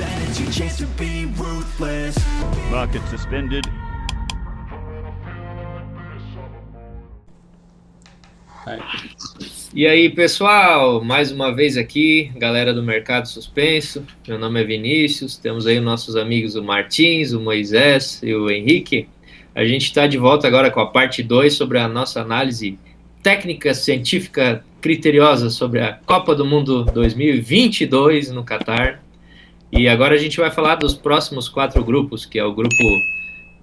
Then it's your chance to be ruthless. Rocket suspended. E aí, pessoal, mais uma vez aqui, galera do Mercado Suspenso. Meu nome é Vinícius, temos aí os nossos amigos o Martins, o Moisés e o Henrique. A gente está de volta agora com a parte 2 sobre a nossa análise técnica, científica, criteriosa sobre a Copa do Mundo 2022 no Catar. E agora a gente vai falar dos próximos 4 grupos, que é o grupo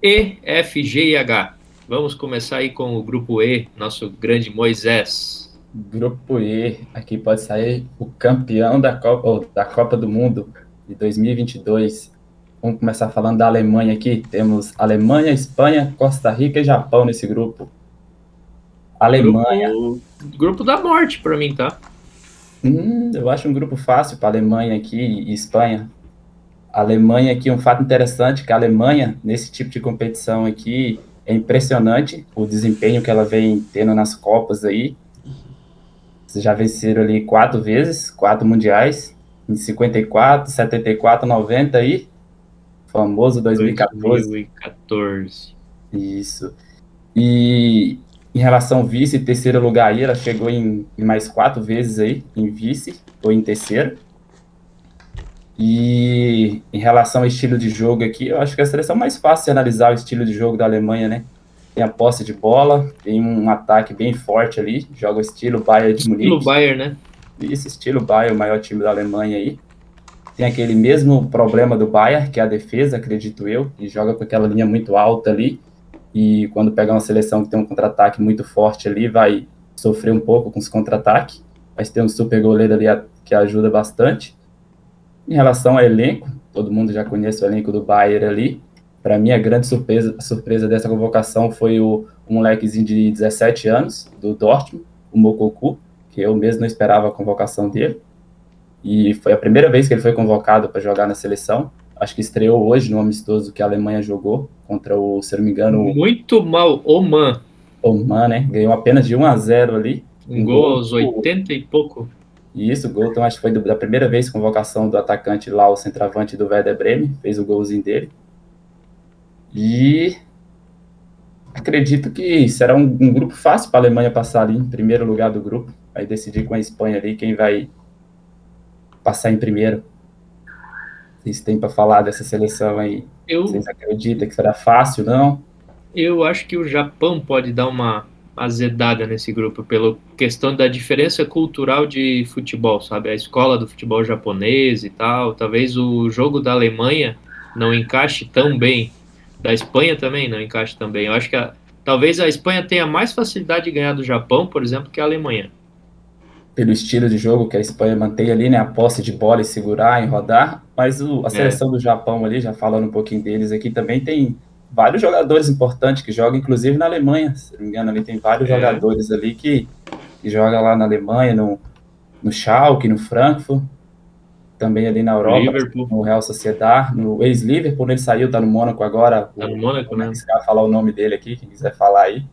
E, F, G e H. Vamos começar aí com o grupo E, nosso grande Moisés. Grupo E, aqui pode sair o campeão da Copa do Mundo de 2022. Vamos começar falando da Alemanha aqui. Temos Alemanha, Espanha, Costa Rica e Japão nesse grupo. Alemanha. Grupo da morte para mim, tá? Eu acho um grupo fácil para a Alemanha aqui e Espanha. A Alemanha aqui, um fato interessante, que a Alemanha, nesse tipo de competição aqui, é impressionante o desempenho que ela vem tendo nas Copas aí. Vocês já venceram ali 4 vezes, 4 mundiais, em 54, 74, 90 e famoso 2014. 2014. Isso. E em relação ao vice e terceiro lugar aí, ela chegou em mais 4 vezes aí, em vice ou em terceiro. E em relação ao estilo de jogo aqui, eu acho que é a seleção mais fácil de analisar o estilo de jogo da Alemanha, né? Tem a posse de bola, tem um ataque bem forte ali, joga o estilo Bayern de Munique. Estilo Bayern, né? Isso, estilo Bayern, o maior time da Alemanha aí. Tem aquele mesmo problema do Bayern, que é a defesa, acredito eu, e joga com aquela linha muito alta ali. E quando pegar uma seleção que tem um contra-ataque muito forte ali, vai sofrer um pouco com os contra-ataques. Mas tem um super goleiro ali que ajuda bastante. Em relação ao elenco, todo mundo já conhece o elenco do Bayern ali. Para mim, a grande surpresa dessa convocação foi o molequezinho de 17 anos, do Dortmund, o Moukoko, que eu mesmo não esperava a convocação dele. E foi a primeira vez que ele foi convocado para jogar na seleção. Acho que estreou hoje no amistoso que a Alemanha jogou contra o, se não me engano... Muito mal, Oman. Oman, né? Ganhou apenas de 1-0 ali. Um gol aos 80 e pouco. Isso, o gol, então acho que foi da primeira vez convocação do atacante lá, o centroavante do Werder Bremen, fez o golzinho dele. E acredito que será um grupo fácil para a Alemanha passar ali em primeiro lugar do grupo, vai decidir com a Espanha ali quem vai passar em primeiro. Vocês têm para falar dessa seleção aí? Vocês acreditam que será fácil, não? Eu acho que o Japão pode dar uma azedada nesse grupo, pela questão da diferença cultural de futebol, sabe? A escola do futebol japonês e tal. Talvez o jogo da Alemanha não encaixe tão bem. Da Espanha também não encaixe tão bem. Eu acho que talvez a Espanha tenha mais facilidade de ganhar do Japão, por exemplo, que a Alemanha. Pelo estilo de jogo que a Espanha mantém ali, né? A posse de bola e segurar, enrodar. Mas a seleção do Japão ali, já falando um pouquinho deles aqui, também tem vários jogadores importantes que jogam, inclusive na Alemanha. Se não me engano, ali tem vários jogadores ali que jogam lá na Alemanha, no Schalke, no Frankfurt, também ali na Europa, Liverpool. no Real Sociedad, no ex-Liverpool, ele saiu, tá no Mônaco agora. Tá no Mônaco, né? Vou falar o nome dele aqui, quem quiser falar aí.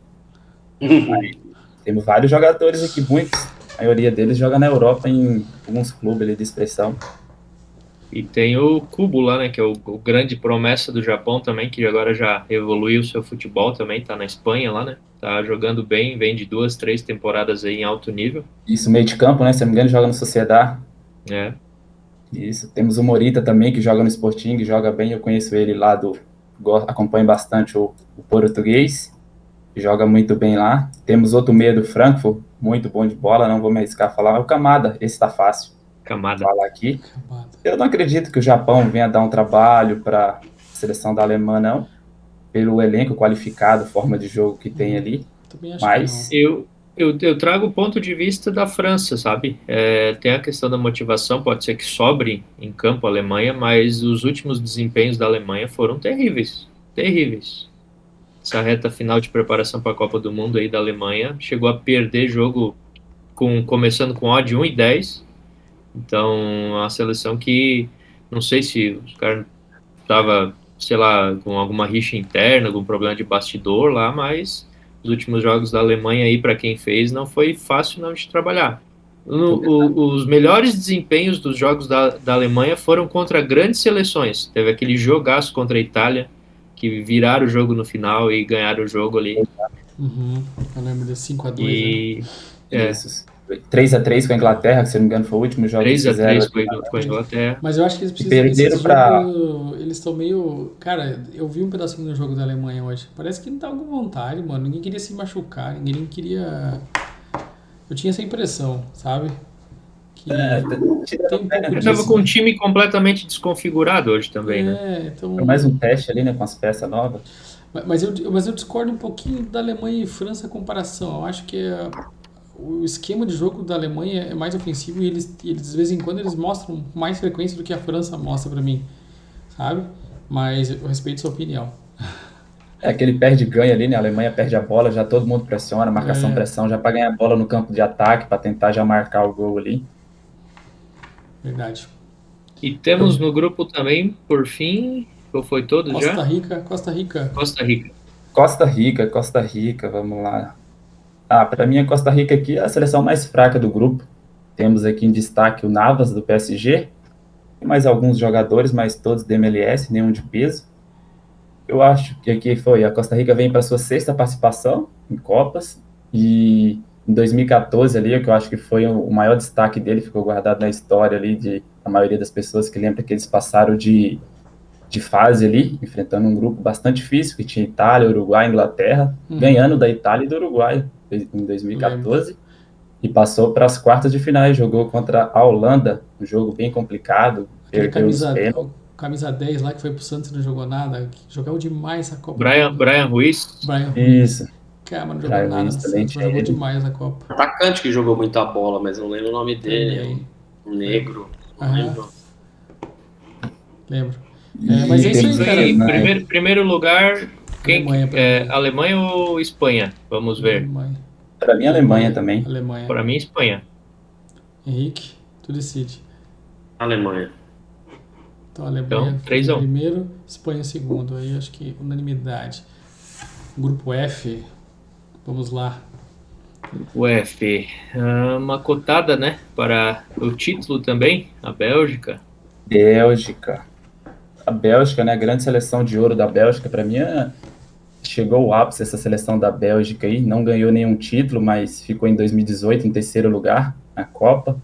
Temos vários jogadores aqui, muitos. A maioria deles joga na Europa em alguns clubes ali de expressão. E tem o Kubo lá, né, que é o grande promessa do Japão também, que agora já evoluiu o seu futebol também, tá na Espanha lá, né? Tá jogando bem, vem de 2, 3 temporadas aí em alto nível. Isso, meio de campo, né? Se não me engano, joga no Sociedad. É. Isso. Temos o Morita também, que joga no Sporting, que joga bem. Eu conheço ele lá acompanho bastante o português, que joga muito bem lá. Temos outro meia do Frankfurt, muito bom de bola, não vou me arriscar a falar. É o Kamada, esse tá fácil. Kamada. Falar aqui. Eu não acredito que o Japão venha dar um trabalho para a seleção da Alemanha, não. Pelo elenco qualificado, forma de jogo que tem ali. Mas eu trago o ponto de vista da França, sabe? Tem a questão da motivação, pode ser que sobre em campo a Alemanha, mas os últimos desempenhos da Alemanha foram terríveis. Terríveis. Essa reta final de preparação para a Copa do Mundo aí da Alemanha chegou a perder jogo começando com odd 1 e 10. Então, a seleção que, não sei se os caras estavam, sei lá, com alguma rixa interna, algum problema de bastidor lá, mas os últimos jogos da Alemanha aí, para quem fez, não foi fácil não de trabalhar. Os melhores desempenhos dos jogos da Alemanha foram contra grandes seleções. Teve aquele jogaço contra a Itália, que viraram o jogo no final e ganharam o jogo ali. Uhum. Eu lembro desse 5x2, né? E Isso. 3-3 com a Inglaterra, que se não me engano foi o último jogo que eles fizeram. 3-3 com a Inglaterra. Mas eu acho que eles precisam. perderam Esse pra- jogo, eles estão meio. Cara, eu vi um pedacinho do jogo da Alemanha hoje. Parece que não tava com vontade, mano. Ninguém queria se machucar, ninguém queria. Eu tinha essa impressão, sabe? Que tem um pouco Eu disso. tava com um time completamente desconfigurado hoje também, né? Então. Foi mais um teste ali, né, com as peças novas. Mas eu discordo um pouquinho da Alemanha e França em comparação. Eu acho que o esquema de jogo da Alemanha é mais ofensivo e eles de vez em quando eles mostram com mais frequência do que a França mostra pra mim, sabe? Mas eu respeito sua opinião. Aquele perde-ganha ali, né? A Alemanha perde a bola, já todo mundo pressiona, marcação-pressão, já para ganhar a bola no campo de ataque, para tentar já marcar o gol ali. Verdade. E temos no grupo também, por fim, qual foi todo Costa já? Rica, Costa Rica. Costa Rica. Costa Rica, vamos lá. Para mim, a Costa Rica aqui é a seleção mais fraca do grupo. Temos aqui em destaque o Navas, do PSG, e mais alguns jogadores, mas todos da MLS, nenhum de peso. Eu acho que aqui a Costa Rica vem para sua 6ª participação em Copas, e em 2014 ali, que eu acho que foi o maior destaque dele, ficou guardado na história ali de a maioria das pessoas que lembra que eles passaram de fase ali, enfrentando um grupo bastante difícil, que tinha Itália, Uruguai, Inglaterra, ganhando da Itália e do Uruguai em 2014, e passou para as quartas de finais, jogou contra a Holanda, um jogo bem complicado, Aquele perdeu os pênaltis. camisa 10 lá que foi pro Santos e não jogou nada. Jogou demais a Copa. Brian Ruiz. Isso. Cara, mas não jogou Brian nada Ruiz no também Santos, mas jogou tinha ele. demais a Copa. Atacante que jogou muita bola, mas não lembro o nome dele. Também. Um negro. Não Aham. lembro. Lembro. Mas é isso aí, cara. E primeiro lugar, Alemanha, pra mim. Alemanha ou Espanha? Vamos ver. Alemanha. Para mim, a Alemanha também. Alemanha. Para mim, Espanha. Henrique, tu decide. Alemanha. Então, Alemanha Então, 3-1. primeiro, Espanha segundo. Aí acho que unanimidade. Grupo F, vamos lá. O F. Uma cotada, né? Para o título também, a Bélgica. A Bélgica, né? A grande seleção de ouro da Bélgica, para mim, chegou ao ápice essa seleção da Bélgica aí. Não ganhou nenhum título, mas ficou em 2018 em 3º lugar na Copa.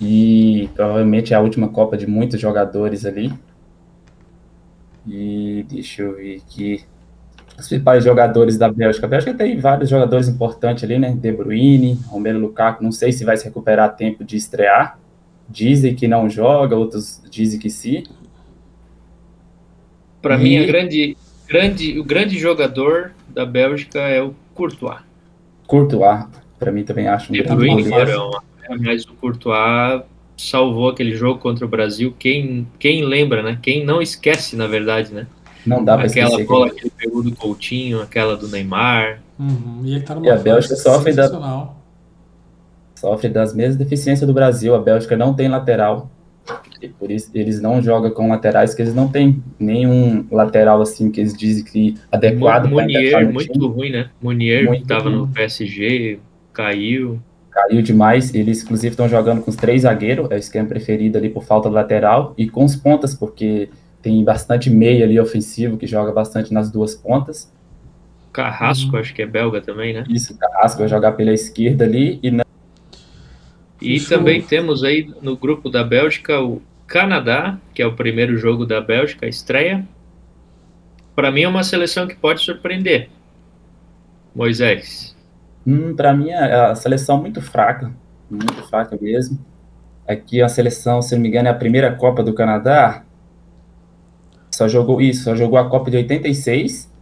E provavelmente é a última Copa de muitos jogadores ali. E deixa eu ver aqui. Os principais jogadores da Bélgica. A Bélgica tem vários jogadores importantes ali, né? De Bruyne, Romelu Lukaku. Não sei se vai se recuperar a tempo de estrear. Dizem que não joga, outros dizem que sim. Para mim, o grande jogador da Bélgica é o Courtois. Courtois, para mim também acho um De grande Bruyne, goleiro. mas o Courtois salvou aquele jogo contra o Brasil. Quem lembra, né? Quem não esquece, na verdade, né? Não dá para Aquela esquecer. bola que ele pegou do Coutinho, aquela do Neymar. E ele tá numa E a Bélgica sofre sensacional. das mesmas deficiências do Brasil. A Bélgica não tem lateral. E por isso eles não jogam com laterais, que eles não têm nenhum lateral assim que eles dizem que adequado para encaixar Munier, no muito time. ruim, né? Munier, Muito que estava ruim. no PSG, caiu. Caiu demais. Eles, inclusive, estão jogando com os 3 zagueiros, é o esquema preferido ali por falta de lateral, e com os pontas, porque tem bastante meia ali ofensivo, que joga bastante nas 2 pontas. Carrasco, acho que é belga também, né? Isso, o Carrasco vai jogar pela esquerda ali, E Fechou. também temos aí no grupo da Bélgica o Canadá, que é o primeiro jogo da Bélgica, a estreia. Para mim é uma seleção que pode surpreender. Moisés. para mim é a seleção muito fraca mesmo. Aqui a seleção, se não me engano, é a primeira Copa do Canadá. Só jogou a Copa de 86.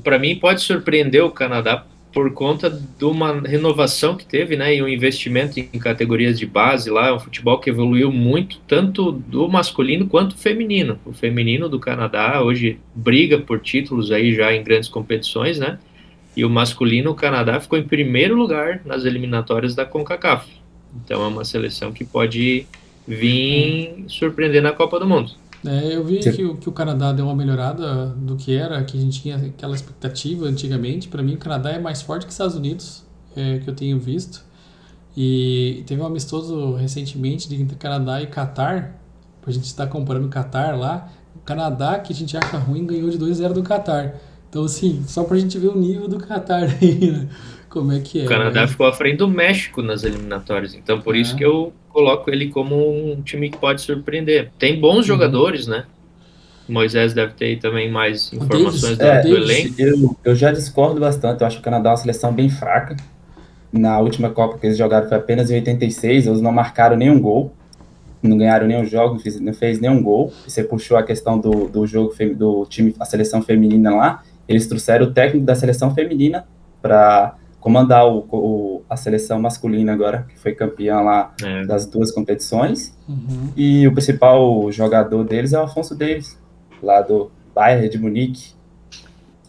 Para mim pode surpreender o Canadá por conta de uma renovação que teve, né, e um investimento em categorias de base lá, é um futebol que evoluiu muito, tanto do masculino quanto feminino. O feminino do Canadá hoje briga por títulos aí já em grandes competições, né, e o masculino, o Canadá ficou em primeiro lugar nas eliminatórias da CONCACAF. Então é uma seleção que pode vir surpreender na Copa do Mundo. Eu vi que o Canadá deu uma melhorada do que era, que a gente tinha aquela expectativa antigamente. Para mim, o Canadá é mais forte que os Estados Unidos, que eu tenho visto. E teve um amistoso recentemente entre Canadá e Catar. A gente está comparando o Catar lá. O Canadá, que a gente acha ruim, ganhou de 2-0 do Catar. Então, assim, só pra gente ver o nível do Catar aí, né? Como é que é, O Canadá né? ficou à frente do México nas eliminatórias, então por isso É. que eu coloco ele como um time que pode surpreender. Tem bons jogadores, né? O Moisés deve ter também mais informações do Davis. elenco. Eu já discordo bastante. Eu acho que o Canadá é uma seleção bem fraca. Na última Copa que eles jogaram foi apenas em 86. Eles não marcaram nenhum gol. Não ganharam nenhum jogo, não fez nenhum gol. Você puxou a questão do jogo do time, a seleção feminina lá. Eles trouxeram o técnico da seleção feminina para comandar a seleção masculina agora, que foi campeã lá É. das duas competições. Uhum. E o principal jogador deles é o Afonso Davies, lá do Bayern de Munique.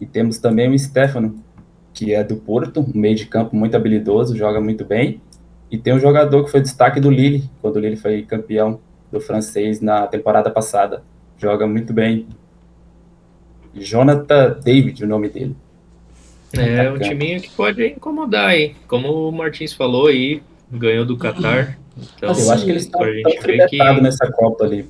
E temos também o Stefano, que é do Porto, um meio de campo muito habilidoso, joga muito bem. E tem um jogador que foi destaque do Lille, quando o Lille foi campeão do francês na temporada passada. Joga muito bem. Jonathan David, o nome dele. É um Atacante. timinho que pode incomodar aí. Como o Martins falou aí, ganhou do Qatar. Então, Assim, Eu acho que eles estão pra gente ver fribetados que nessa Copa ali.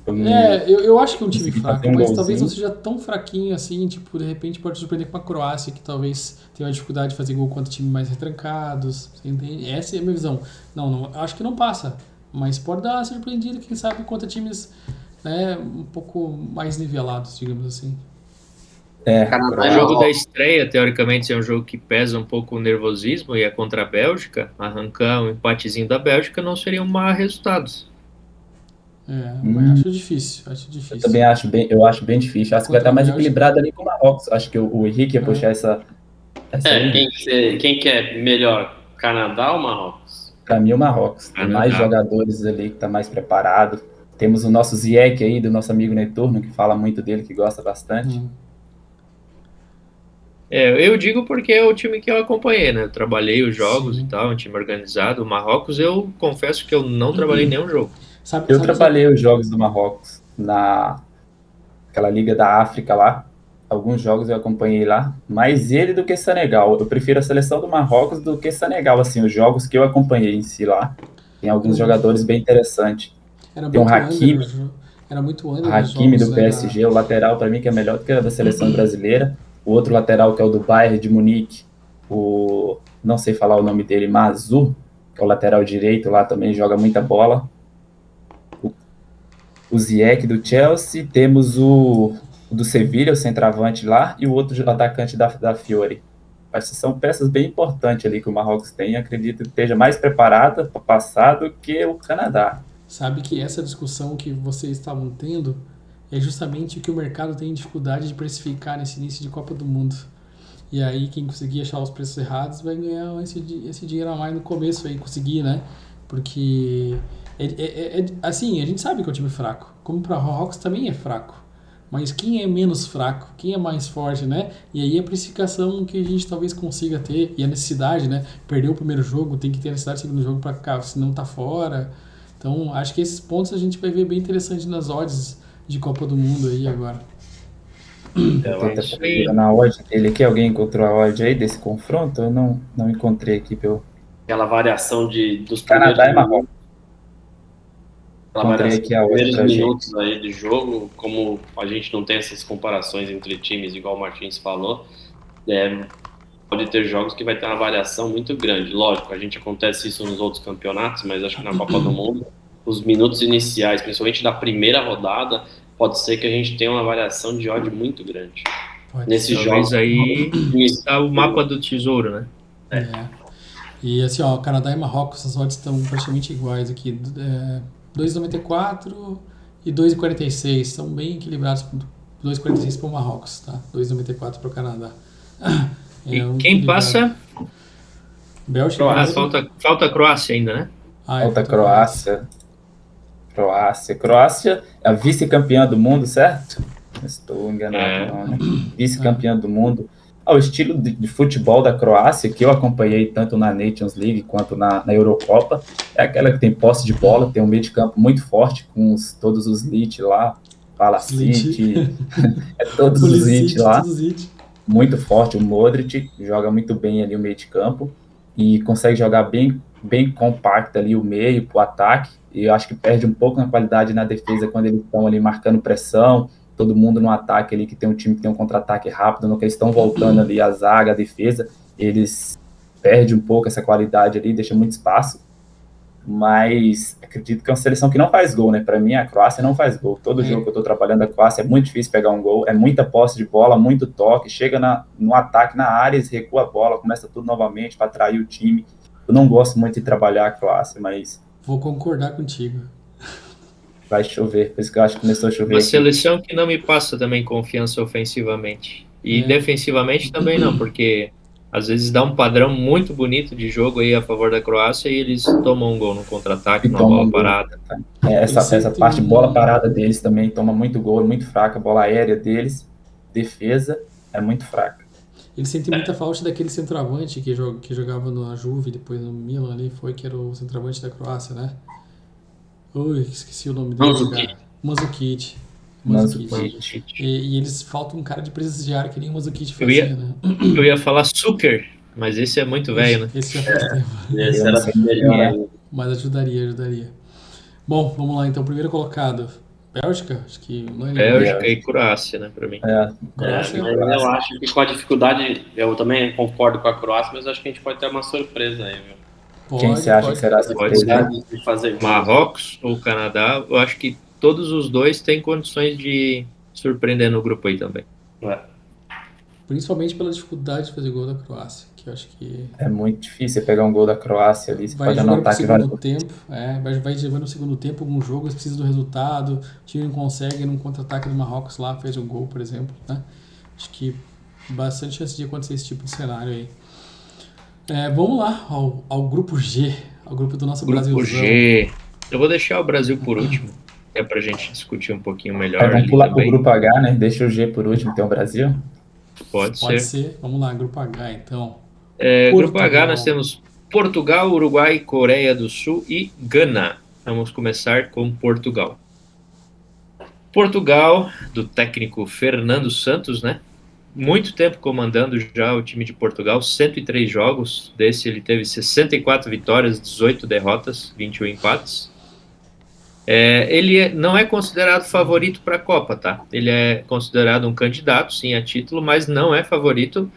Eu acho que é um time Conseguir fraco, fazer um mas talvez não golzinho. seja tão fraquinho assim, tipo, de repente pode surpreender com a Croácia, que talvez tenha uma dificuldade de fazer gol contra times mais retrancados, você entende? Essa é a minha visão. Não, acho que não passa, mas pode dar uma surpreendida, quem sabe, contra times, né, um pouco mais nivelados, digamos assim. o jogo da estreia, teoricamente, é um jogo que pesa um pouco o nervosismo e é contra a Bélgica. Arrancar um empatezinho da Bélgica não seria um mau resultado. Mas acho difícil, Eu também acho bem difícil. Acho que vai estar mais Bélgica. equilibrado ali com o Marrocos. Acho que o Henrique ia puxar essa aí. Quem que é melhor, Canadá ou Marrocos? Para mim, o Marrocos. Tem Canadá. mais jogadores ali que tá mais preparado. Temos o nosso Ziyech aí, do nosso amigo Neturno, que fala muito dele, que gosta bastante. Eu digo porque é o time que eu acompanhei, né? Eu trabalhei os jogos Sim. e tal, um time organizado. O Marrocos, eu confesso que eu não trabalhei nenhum jogo. Sabe, Eu trabalhei os jogos do Marrocos naquela Liga da África lá. Alguns jogos eu acompanhei lá. Mais ele do que Senegal. Eu prefiro a seleção do Marrocos do que Senegal, assim, os jogos que eu acompanhei em si lá. Tem alguns jogadores bem interessantes. Era Tem um muito Hakimi. under, era muito under O nos Hakimi jogos, do né, PSG, o lateral para mim que é melhor do que a da seleção brasileira. O outro lateral que é o do Bayern de Munique, não sei falar o nome dele, Mazu, que é o lateral direito lá também, joga muita bola. O Ziyech do Chelsea, temos o do Sevilha, o centroavante lá, e o outro atacante da Fiore. Acho que são peças bem importantes ali que o Marrocos tem, acredito que esteja mais preparada para passar do que o Canadá. Sabe que essa discussão que vocês estavam tendo é justamente o que o mercado tem dificuldade de precificar nesse início de Copa do Mundo. E aí quem conseguir achar os preços errados vai ganhar esse dinheiro a mais no começo aí, conseguir, né? Porque, assim, a gente sabe que é um time fraco. Como para Marrocos também é fraco. Mas quem é menos fraco? Quem é mais forte, né? E aí a precificação que a gente talvez consiga ter, e a necessidade, né? Perdeu o primeiro jogo, tem que ter a necessidade do segundo jogo para cá, senão tá fora. Então, acho que esses pontos a gente vai ver bem interessante nas odds de Copa do Mundo aí agora. Eu tô procurando a odd dele aqui, alguém encontrou a odd aí desse confronto? Eu não encontrei aqui pelo Aquela variação dos Canadá e Marrocos. Aquela Encontrei variação aqui a dos outra primeiros pra gente. minutos aí de jogo, como a gente não tem essas comparações entre times, igual o Martins falou, pode ter jogos que vai ter uma variação muito grande. Lógico, a gente acontece isso nos outros campeonatos, mas acho que na Copa do Mundo, os minutos iniciais, principalmente da primeira rodada, pode ser que a gente tenha uma variação de odd muito grande. Nesses Talvez jogos aí está o mapa do tesouro, né? E assim, ó, Canadá e Marrocos, as odds estão praticamente iguais aqui. 2,94 e 2,46. Estão bem equilibrados. 2,46 para o Marrocos, tá? 2,94 para o Canadá. E quem passa? Bélgica. Falta a Croácia ainda, né? Falta a Croácia. Croácia é a vice-campeã do mundo, certo? Não estou enganado, não, né? Vice-campeã do mundo. O estilo de futebol da Croácia, que eu acompanhei tanto na Nations League quanto na Eurocopa, é aquela que tem posse de bola, tem um meio de campo muito forte, com todos os Lit lá, Palacite, todos os Lit lá, muito forte. O Modric joga muito bem ali o meio de campo e consegue jogar bem bem compacta ali o meio para o ataque, e eu acho que perde um pouco na qualidade na defesa quando eles estão ali marcando pressão, todo mundo no ataque ali, que tem um time que tem um contra-ataque rápido, no que eles estão voltando ali a zaga, a defesa, eles perdem um pouco essa qualidade ali, deixa muito espaço, mas acredito que é uma seleção que não faz gol, né? Para mim, a Croácia não faz gol. Todo jogo que eu estou trabalhando a Croácia é muito difícil pegar um gol, é muita posse de bola, muito toque, chega no ataque, na área, eles recuam a bola, começa tudo novamente para atrair o time. Eu não gosto muito de trabalhar a Croácia, mas Vou concordar contigo. vai chover, por isso que eu acho que começou a chover Uma aqui. seleção que não me passa também confiança ofensivamente. E defensivamente também não, porque às vezes dá um padrão muito bonito de jogo aí a favor da Croácia e eles tomam um gol no contra-ataque, numa bola parada. Essa parte de bola parada deles também toma muito gol, é muito fraca. A bola aérea deles, defesa, é muito fraca. Eles sentem muita falta daquele centroavante que jogava na Juve, depois no Milan ali, que era o centroavante da Croácia, né? Ui, esqueci o nome dele. Mandzukic. E eles faltam um cara de presença de área que nem o Mandzukic fazia, né? Eu ia falar Zucker, mas esse é muito velho, né? Esse já faz tempo. Esse era melhor. Mas ajudaria. Bom, vamos lá então. Primeiro colocado, Bélgica? Acho que não é Bélgica e Croácia, né, pra mim. Croácia. Mas eu acho que com a dificuldade, eu também concordo com a Croácia, mas acho que a gente pode ter uma surpresa aí, viu? Quem você acha que será a surpresa? De fazer Marrocos ou Canadá, eu acho que todos os dois têm condições de surpreender no grupo aí também. Principalmente pela dificuldade de fazer gol da Croácia, que eu acho que É muito difícil você pegar um gol da Croácia ali, você vai pode jogando anotar no que vai... segundo tempo, vai jogando no segundo tempo algum jogo, eles precisam do resultado, o time não consegue, num contra-ataque do Marrocos lá, fez um gol, por exemplo, né? Acho que bastante chance de acontecer esse tipo de cenário aí. Vamos lá, ao grupo G, ao grupo do nosso Brasilzão. Grupo G. Eu vou deixar o Brasil por último, é pra gente discutir um pouquinho melhor. Vamos pular pro grupo H, né? Deixa o G por último, tem o Brasil. Pode ser. Vamos lá, grupo H, então. Grupo H nós temos Portugal, Uruguai, Coreia do Sul e Gana. Vamos começar com Portugal. Portugal, do técnico Fernando Santos, né? Muito tempo comandando já o time de Portugal, 103 jogos, desse ele teve 64 vitórias, 18 derrotas, 21 empates. Ele não é considerado favorito para a Copa, tá? Ele é considerado um candidato, sim, a título, mas não é favorito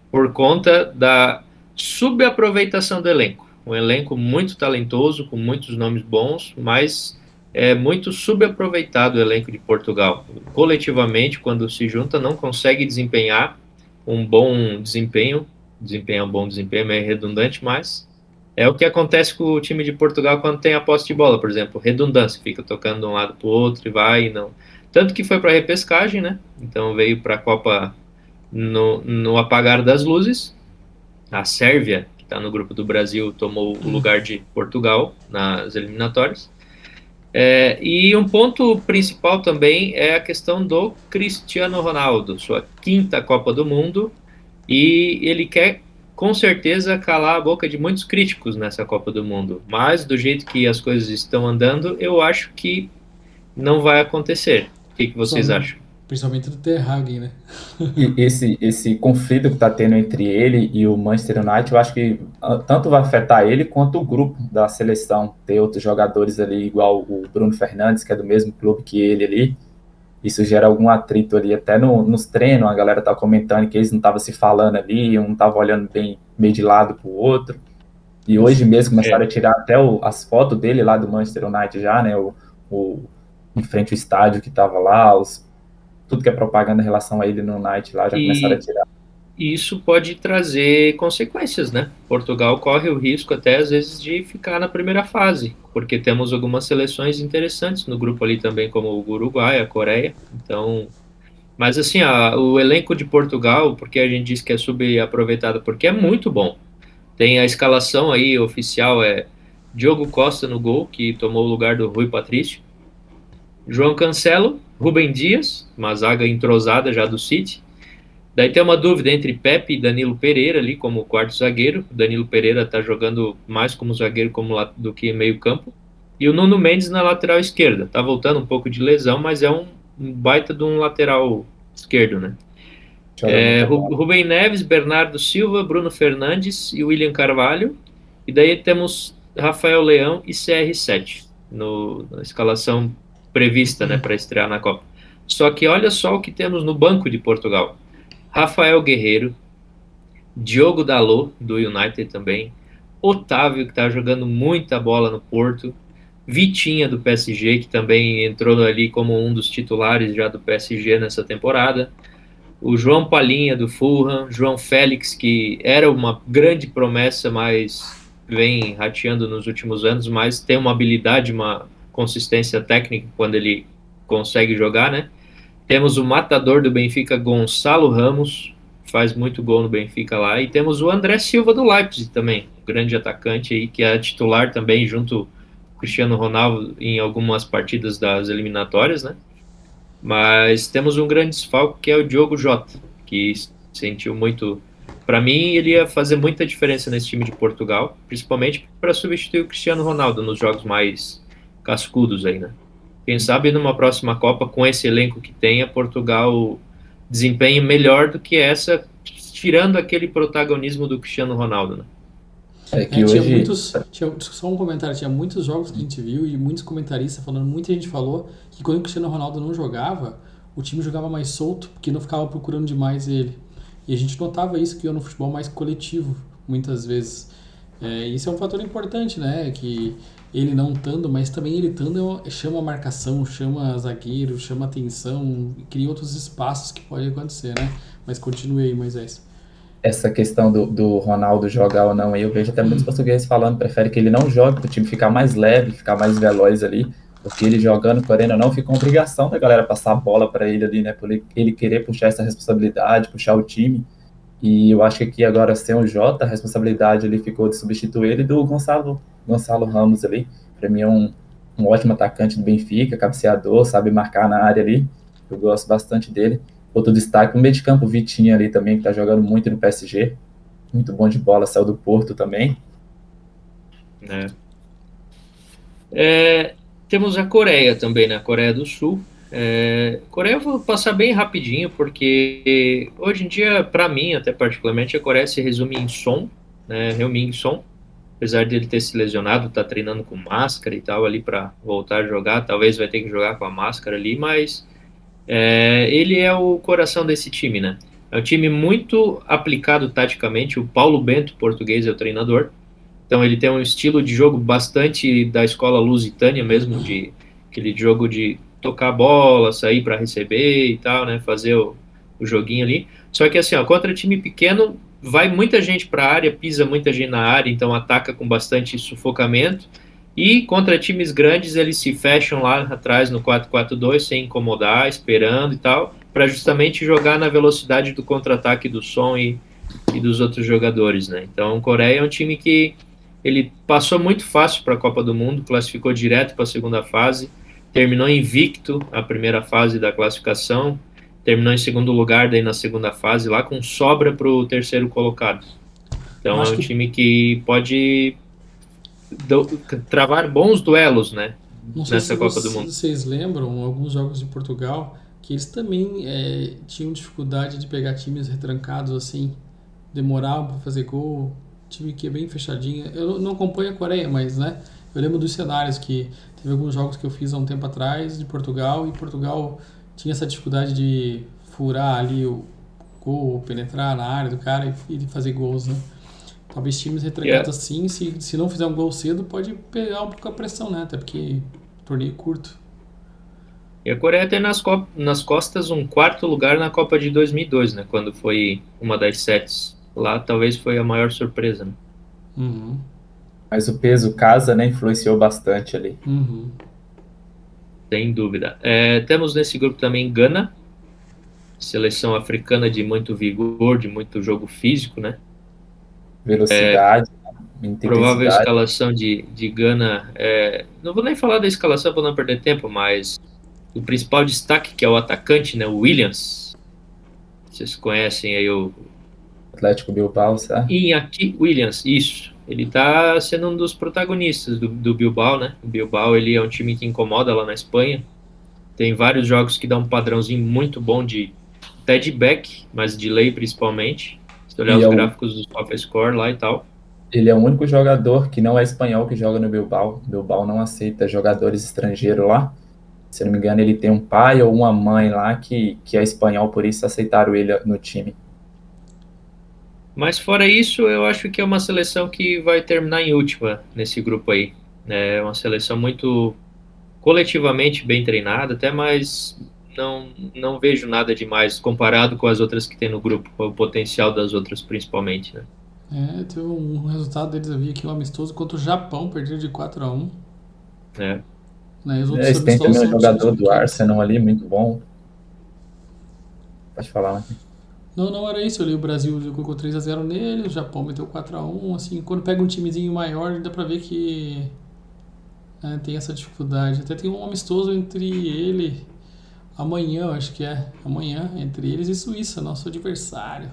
por conta da subaproveitação do elenco. Um elenco muito talentoso, com muitos nomes bons, mas é muito subaproveitado o elenco de Portugal. Coletivamente, quando se junta, não consegue desempenhar um bom desempenho. Desempenhar um bom desempenho é meio redundante, mas é o que acontece com o time de Portugal quando tem a posse de bola, por exemplo. Redundância, fica tocando de um lado para o outro e vai e não. Tanto que foi para a repescagem, né? Então veio para a Copa no apagar das luzes. A Sérvia, que está no grupo do Brasil, tomou o lugar de Portugal nas eliminatórias. E um ponto principal também é a questão do Cristiano Ronaldo, sua 5ª Copa do Mundo, e ele quer com certeza calar a boca de muitos críticos nessa Copa do Mundo, mas do jeito que as coisas estão andando, eu acho que não vai acontecer. O que vocês acham? Principalmente do Ter Hagen, né? E esse conflito que está tendo entre ele e o Manchester United, eu acho que tanto vai afetar ele quanto o grupo da seleção. Ter outros jogadores ali, igual o Bruno Fernandes, que é do mesmo clube que ele ali. Isso gera algum atrito ali, até nos treinos, a galera tá comentando que eles não estavam se falando ali, um não estava olhando bem, meio de lado pro outro. E hoje mesmo começaram a tirar até as fotos dele lá do Manchester United já, né? Em frente ao estádio que tava lá, tudo que é propaganda em relação a ele no United lá, já começaram a tirar. E isso pode trazer consequências, né? Portugal corre o risco até às vezes de ficar na primeira fase, porque temos algumas seleções interessantes no grupo ali também, como o Uruguai, a Coreia. Então, mas assim, o elenco de Portugal, porque a gente diz que é subaproveitado, porque é muito bom. Tem a escalação aí oficial, Diogo Costa no gol, que tomou o lugar do Rui Patrício. João Cancelo, Rúben Dias, uma zaga entrosada já do City. Daí tem uma dúvida entre Pepe e Danilo Pereira ali como quarto zagueiro. O Danilo Pereira está jogando mais como zagueiro do que meio campo. E o Nuno Mendes na lateral esquerda. Está voltando um pouco de lesão, mas é um baita de um lateral esquerdo, né? Rubem Neves, Bernardo Silva, Bruno Fernandes e William Carvalho. E daí temos Rafael Leão e CR7 na escalação prevista, né, para estrear na Copa. Só que olha só o que temos no banco de Portugal. Rafael Guerreiro, Diogo Dalot, do United também, Otávio, que está jogando muita bola no Porto, Vitinha, do PSG, que também entrou ali como um dos titulares já do PSG nessa temporada, o João Palhinha, do Fulham, João Félix, que era uma grande promessa, mas vem rateando nos últimos anos, mas tem uma habilidade, uma consistência técnica quando ele consegue jogar, né? Temos o matador do Benfica, Gonçalo Ramos, faz muito gol no Benfica lá, e temos o André Silva do Leipzig também, grande atacante aí, que é titular também junto com o Cristiano Ronaldo em algumas partidas das eliminatórias, né? Mas temos um grande desfalque que é o Diogo Jota, que sentiu muito. Para mim, ele ia fazer muita diferença nesse time de Portugal, principalmente para substituir o Cristiano Ronaldo nos jogos mais cascudos aí, né? Quem sabe numa próxima Copa, com esse elenco que tem, a Portugal desempenhe melhor do que essa, tirando aquele protagonismo do Cristiano Ronaldo, né? É que Tinha hoje. muitos. Só um comentário, tinha muitos jogos que a gente viu e muitos comentaristas falando, muita gente falou que quando o Cristiano Ronaldo não jogava, o time jogava mais solto, porque não ficava procurando demais ele. E a gente notava isso que eu no futebol mais coletivo, muitas vezes. Isso é um fator importante, né? Que ele não estando, mas também ele estando chama marcação, chama zagueiro, chama atenção, cria outros espaços que pode acontecer, né? Mas continue aí, Moisés. Essa questão do Ronaldo jogar ou não, aí eu vejo até muitos portugueses falando, prefere que ele não jogue para o time ficar mais leve, ficar mais veloz ali, porque ele jogando, porém ou não, fica uma obrigação da galera passar a bola para ele ali, né, por ele querer puxar essa responsabilidade, puxar o time, e eu acho que aqui agora sem o Jota, a responsabilidade ali ficou de substituir ele do Gonçalo Ramos ali, para mim é um ótimo atacante do Benfica, cabeceador, sabe marcar na área ali, eu gosto bastante dele. Outro destaque, o meio de campo, o Vitinha ali também, que tá jogando muito no PSG. Muito bom de bola, saiu do Porto também. Temos a Coreia também, né? A Coreia do Sul. Coreia eu vou passar bem rapidinho, porque hoje em dia, para mim, até particularmente, a Coreia se resume em Son, né? Heung-min Son. Apesar de ele ter se lesionado, tá treinando com máscara e tal ali para voltar a jogar. Talvez vai ter que jogar com a máscara ali, mas ele é o coração desse time, né? É um time muito aplicado taticamente. O Paulo Bento, português, é o treinador. Então ele tem um estilo de jogo bastante da escola lusitânia mesmo, de aquele jogo de tocar a bola, sair para receber e tal, né? Fazer o joguinho ali. Só que assim, ó, contra time pequeno, vai muita gente para a área, pisa muita gente na área, então ataca com bastante sufocamento. E contra times grandes, eles se fecham lá atrás no 4-4-2, sem incomodar, esperando e tal, para justamente jogar na velocidade do contra-ataque do Son e dos outros jogadores, né? Então, o Coreia é um time que ele passou muito fácil para a Copa do Mundo, classificou direto para a segunda fase, terminou invicto a primeira fase da classificação, terminou em segundo lugar daí na segunda fase, lá com sobra para o terceiro colocado. Então, é um time que pode travar bons duelos, né? Não sei Nessa se Copa do Mundo. vocês lembram, alguns jogos de Portugal, que eles também tinham dificuldade de pegar times retrancados assim, demoravam para fazer gol, time que é bem fechadinho. Eu não acompanho a Coreia, mas né, eu lembro dos cenários que teve alguns jogos que eu fiz há um tempo atrás de Portugal, e Portugal tinha essa dificuldade de furar ali o gol, penetrar na área do cara e fazer gols, né? Talvez times retrancados assim, se não fizer um gol cedo, pode pegar um pouco a pressão, né? Até porque torneio curto. E a Coreia tem nas costas um quarto lugar na Copa de 2002, né? Quando foi uma das sets. Lá talvez foi a maior surpresa, né? Uhum. Mas o peso casa, né, influenciou bastante ali. Uhum. Sem dúvida. Temos nesse grupo também Gana, seleção africana de muito vigor, de muito jogo físico, né? Velocidade, Provável intensidade. escalação de Gana. Não vou nem falar da escalação para não perder tempo, mas o principal destaque, que é o atacante, né, o Williams. Vocês conhecem aí o Atlético Bilbao, certo? Iñaki Williams, isso. Ele está sendo um dos protagonistas do Bilbao, né? O Bilbao, ele é um time que incomoda lá na Espanha. Tem vários jogos que dão um padrãozinho muito bom até de back, mas de lei principalmente. Se olhar os gráficos do SofaScore lá e tal. Ele é o único jogador que não é espanhol que joga no Bilbao. Bilbao não aceita jogadores estrangeiros lá. Se eu não me engano, ele tem um pai ou uma mãe lá que é espanhol, por isso aceitaram ele no time. Mas fora isso, eu acho que é uma seleção que vai terminar em última nesse grupo aí. É uma seleção muito coletivamente bem treinada, até, mas não vejo nada demais comparado com as outras que tem no grupo, com o potencial das outras principalmente, né? Teve um resultado deles, eu vi aqui, um amistoso contra o Japão, perdido de 4-1. É. Né? Os outros Eles têm também amistosos um são times jogador do pequenos. Arsenal ali, muito bom. Pode falar, né? Não era isso. Ali o Brasil colocou 3-0 nele, o Japão meteu 4-1. Assim, quando pega um timezinho maior, dá pra ver que tem essa dificuldade. Até tem um amistoso entre ele, amanhã, acho que é. Amanhã, entre eles e Suíça, nosso adversário.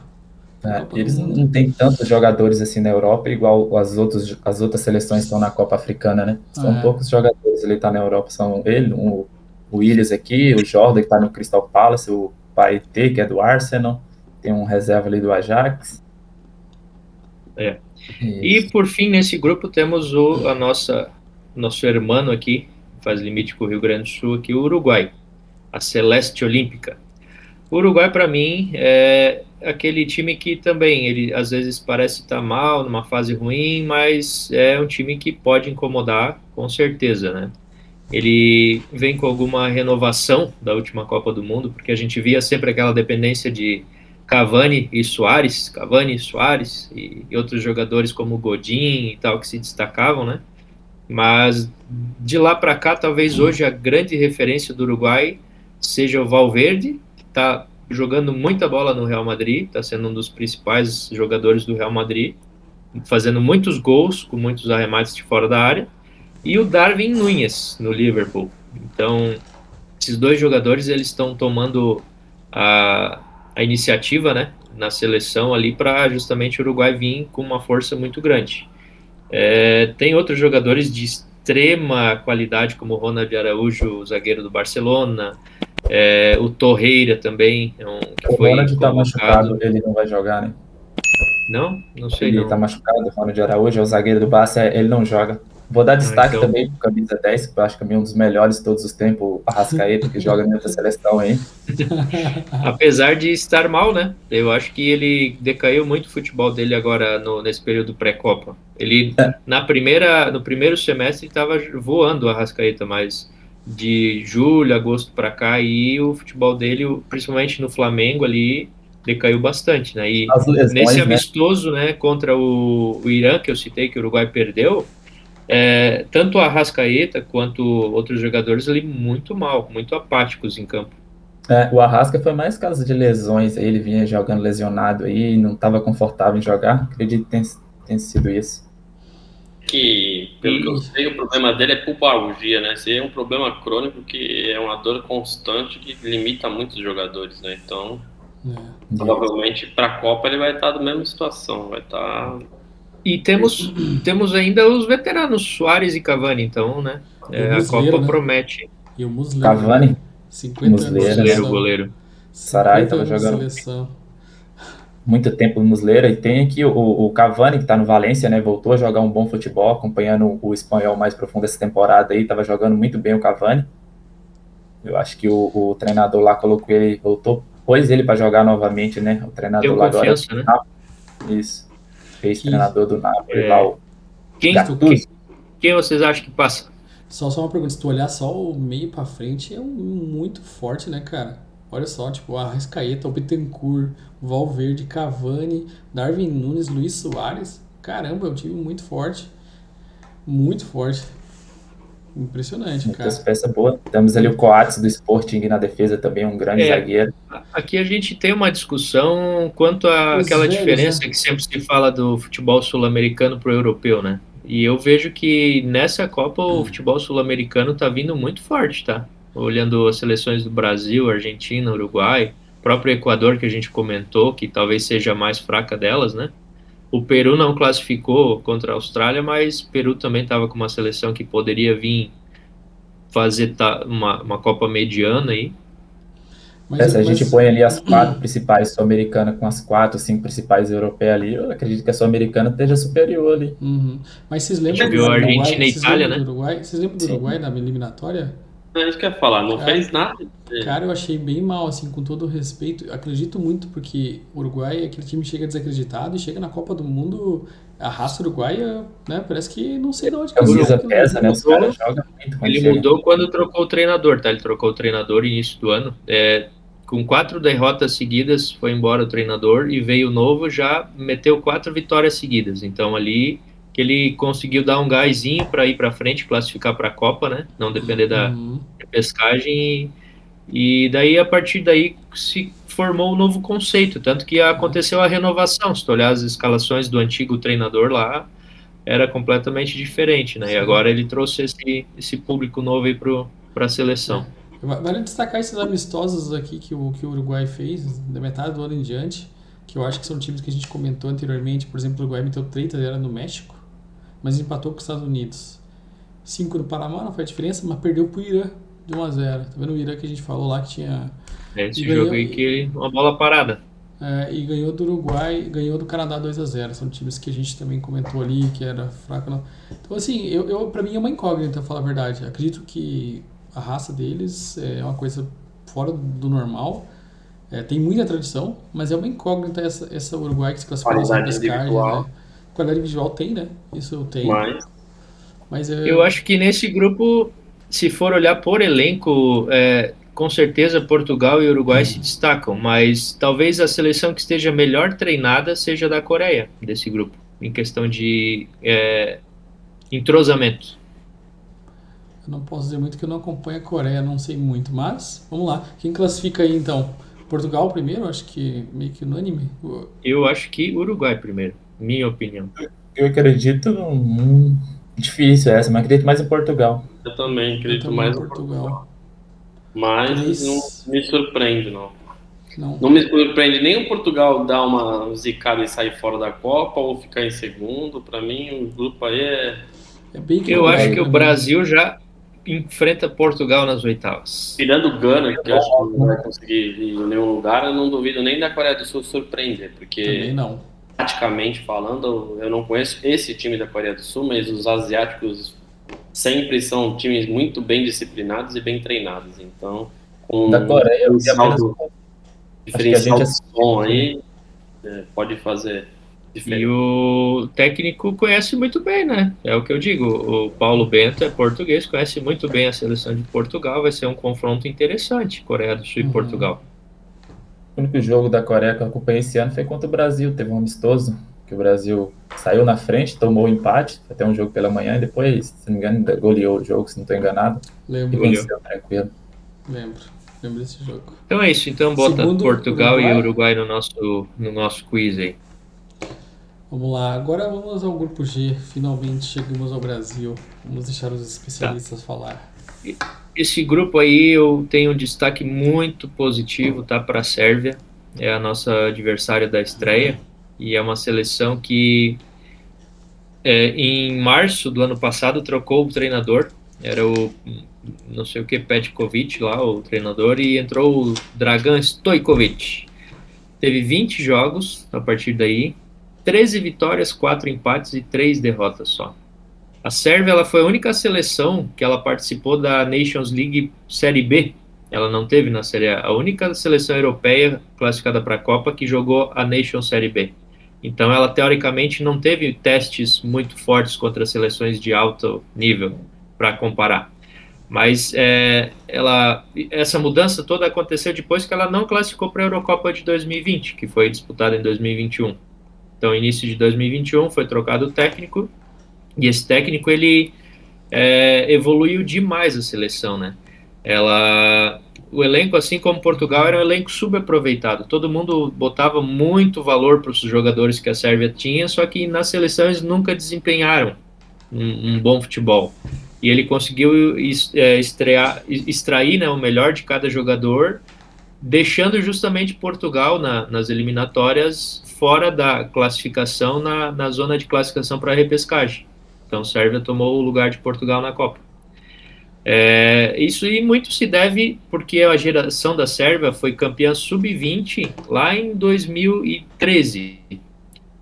Copa do Eles Mundo. não têm tantos jogadores assim na Europa, igual as outras seleções estão na Copa Africana, né? São poucos jogadores ele tá na Europa, são ele, o Williams aqui, o Jordan que tá no Crystal Palace, o Paete que é do Arsenal, tem um reserva ali do Ajax. E por fim, nesse grupo temos nosso hermano aqui, faz limite com o Rio Grande do Sul, aqui, o Uruguai, a Celeste Olímpica. O Uruguai, para mim, é aquele time que também, ele às vezes parece estar mal, numa fase ruim, mas é um time que pode incomodar, com certeza, né? Ele vem com alguma renovação da última Copa do Mundo, porque a gente via sempre aquela dependência de Cavani e Suárez e outros jogadores como Godin e tal que se destacavam, né? Mas de lá para cá, talvez hoje a grande referência do Uruguai seja o Valverde, que está jogando muita bola no Real Madrid, está sendo um dos principais jogadores do Real Madrid, fazendo muitos gols com muitos arremates de fora da área, e o Darwin Núñez no Liverpool. Então, esses dois jogadores eles estão tomando a iniciativa, né, na seleção ali para justamente o Uruguai vir com uma força muito grande. Tem outros jogadores de extrema qualidade, como o Ronald Araújo, o zagueiro do Barcelona, o Torreira também, que O foi Ronald tá convocado. machucado, ele não vai jogar, né? Não sei Ele não. tá machucado, o Ronald Araújo é o zagueiro do Barça, ele não joga. Vou dar destaque então. também pro camisa 10, que eu acho que é um dos melhores de todos os tempos, o Arrascaeta, que joga nessa seleção aí. Apesar de estar mal, né? Eu acho que ele decaiu muito o futebol dele agora nesse período pré-copa. Ele, no primeiro semestre, estava voando o Arrascaeta, mas de julho, agosto para cá, e o futebol dele, principalmente no Flamengo ali, decaiu bastante, né? E As lesões, nesse né? amistoso, né, contra o Irã, que eu citei, que o Uruguai perdeu, tanto o Arrascaeta quanto outros jogadores ali muito mal, muito apáticos em campo. O Arrasca foi mais caso de lesões, aí ele vinha jogando lesionado aí, não estava confortável em jogar, acredito que tenha sido isso. Que, pelo que eu sei, o problema dele é pubalgia, né? Esse é um problema crônico que é uma dor constante que limita muitos jogadores, né? Então, provavelmente para a Copa ele vai estar na mesma situação, vai estar... E temos ainda os veteranos, Suárez e Cavani, então, né? A Muslera, Copa né? promete. E o Muslera. Cavani, 50 anos de Muslera, seleção. O goleiro. Sarai 50 tava anos de jogando seleção. muito tempo no Muslera, e tem aqui o Cavani, que tá no Valência, né, voltou a jogar um bom futebol, acompanhando o espanhol mais profundo essa temporada aí, tava jogando muito bem o Cavani. Eu acho que o treinador lá colocou ele, pôs ele para jogar novamente, né, o treinador Deu lá agora. confiança, né? Isso, treinador do Napoli lá, o Quem vocês acham que passa? Só uma pergunta, se tu olhar só o meio pra frente, é muito forte, né, cara? Olha só, tipo, a Arrascaeta, o Bittencourt, o Valverde, Cavani, Darwin Núñez, Luis Suárez. Caramba, é um time muito forte. Muito forte. Impressionante, muitas cara. peças boas. Temos ali o Coates do Sporting na defesa também, um grande zagueiro. Aqui a gente tem uma discussão quanto àquela diferença, né, que sempre se fala do futebol sul-americano pro europeu, né? E eu vejo que nessa Copa o futebol sul-americano tá vindo muito forte, tá? Olhando as seleções do Brasil, Argentina, Uruguai, próprio Equador que a gente comentou, que talvez seja a mais fraca delas, né? O Peru não classificou contra a Austrália, mas o Peru também estava com uma seleção que poderia vir fazer uma Copa mediana aí. Se a gente põe ali as 4 principais sul-americanas com as 4, 5 principais europeias ali, eu acredito que a sul-americana esteja superior ali. Mas vocês lembram viu do a Uruguai? Argentina e Vocês Itália, lembram né? do Uruguai? Vocês lembram do Sim. Uruguai na eliminatória? É isso que eu ia falar, não Cara, fez nada. Cara, eu achei bem mal, assim, com todo o respeito. Acredito muito, porque o Uruguai é aquele time que chega desacreditado e chega na Copa do Mundo, a raça uruguaia, né? Parece que não sei de onde A camisa aquilo. pesa, né? Os caras jogam muito quando Ele chega. mudou quando trocou o treinador, tá? Ele trocou o treinador no início do ano. Com 4 derrotas seguidas, foi embora o treinador e veio o novo, já meteu 4 vitórias seguidas. Então ali que ele conseguiu dar um gásinho para ir para frente, classificar para a Copa, né? Não depender da pescagem. E daí, a partir daí, se formou um novo conceito. Tanto que aconteceu a renovação. Se tu olhar as escalações do antigo treinador lá, era completamente diferente, né? Sim. E agora ele trouxe esse público novo aí para a seleção. Vale destacar esses amistosos aqui que o Uruguai fez, da metade do ano em diante, que eu acho que são times que a gente comentou anteriormente. Por exemplo, o Uruguai meteu 30-0 no México, mas empatou com os Estados Unidos. 5 no Panamá, não faz diferença, mas perdeu pro Irã de 1-0. Tá vendo o Irã que a gente falou lá que tinha... Esse jogo aí que uma bola parada. E ganhou do Uruguai, ganhou do Canadá 2-0. São times que a gente também comentou ali, que era fraco. Não. Então, assim, pra mim é uma incógnita, pra falar a verdade. Acredito que a raça deles é uma coisa fora do normal. Tem muita tradição, mas é uma incógnita essa Uruguai que se classificou nessa pescagem. Né? Qualidade individual tem, né? Isso tem. Mas eu acho que nesse grupo, se for olhar por elenco, com certeza Portugal e Uruguai se destacam, mas talvez a seleção que esteja melhor treinada seja da Coreia, desse grupo, em questão de entrosamento. Eu não posso dizer muito que eu não acompanho a Coreia, não sei muito, mas vamos lá. Quem classifica aí então? Portugal primeiro, acho que meio que unânime. Eu acho que Uruguai primeiro, minha opinião. Eu acredito difícil essa, mas acredito mais em Portugal. Eu também acredito mais em Portugal. Mas não me surpreende, não. Não me surpreende nem o Portugal dar uma zicada e sair fora da Copa ou ficar em segundo. Para mim, o grupo aí é bem eu acho que o Brasil já enfrenta Portugal nas oitavas. Tirando o Gana, que eu acho que não vai conseguir ir em nenhum lugar, eu não duvido nem da Coreia do Sul surpreender, porque também não. Taticamente falando, eu não conheço esse time da Coreia do Sul, mas os asiáticos sempre são times muito bem disciplinados e bem treinados. Então, com da Coreia, eu vi apenas diferencial de som aí, pode fazer diferente. E o técnico conhece muito bem, né? É o que eu digo. O Paulo Bento é português, conhece muito bem a seleção de Portugal. Vai ser um confronto interessante, Coreia do Sul e Portugal. O único jogo da Coreia que eu acompanhei esse ano foi contra o Brasil. Teve um amistoso que o Brasil saiu na frente, tomou o empate, até um jogo pela manhã, e depois, se não me engano, goleou o jogo, se não estou enganado. Lembro. E venceu tranquilo. Lembro desse jogo. Então é isso. Então bota Segundo Portugal e Uruguai no nosso quiz aí. Vamos lá. Agora vamos ao grupo G. Finalmente chegamos ao Brasil. Vamos deixar os especialistas falar. Esse grupo aí eu tenho um destaque muito positivo, tá, para a Sérvia. É a nossa adversária da estreia e é uma seleção que em março do ano passado trocou o treinador. Era o não sei o que, Petkovic lá, o treinador, e entrou o Dragan Stojkovic. Teve 20 jogos a partir daí, 13 vitórias, 4 empates e 3 derrotas só. A Sérvia ela foi a única seleção que ela participou da Nations League Série B. Ela não teve na Série A. A única seleção europeia classificada para a Copa que jogou a Nations Série B. Então ela teoricamente não teve testes muito fortes contra seleções de alto nível para comparar. Mas essa mudança toda aconteceu depois que ela não classificou para a Eurocopa de 2020, que foi disputada em 2021. Então, início de 2021 foi trocado o técnico, e esse técnico ele evoluiu demais a seleção, né? O elenco, assim como Portugal, era um elenco subaproveitado. Todo mundo botava muito valor para os jogadores que a Sérvia tinha, só que nas seleções nunca desempenharam um bom futebol. E ele conseguiu extrair, né, o melhor de cada jogador, deixando justamente Portugal nas eliminatórias fora da classificação, na zona de classificação para a repescagem. Então, a Sérvia tomou o lugar de Portugal na Copa. Isso e muito se deve porque a geração da Sérvia foi campeã sub-20 lá em 2013.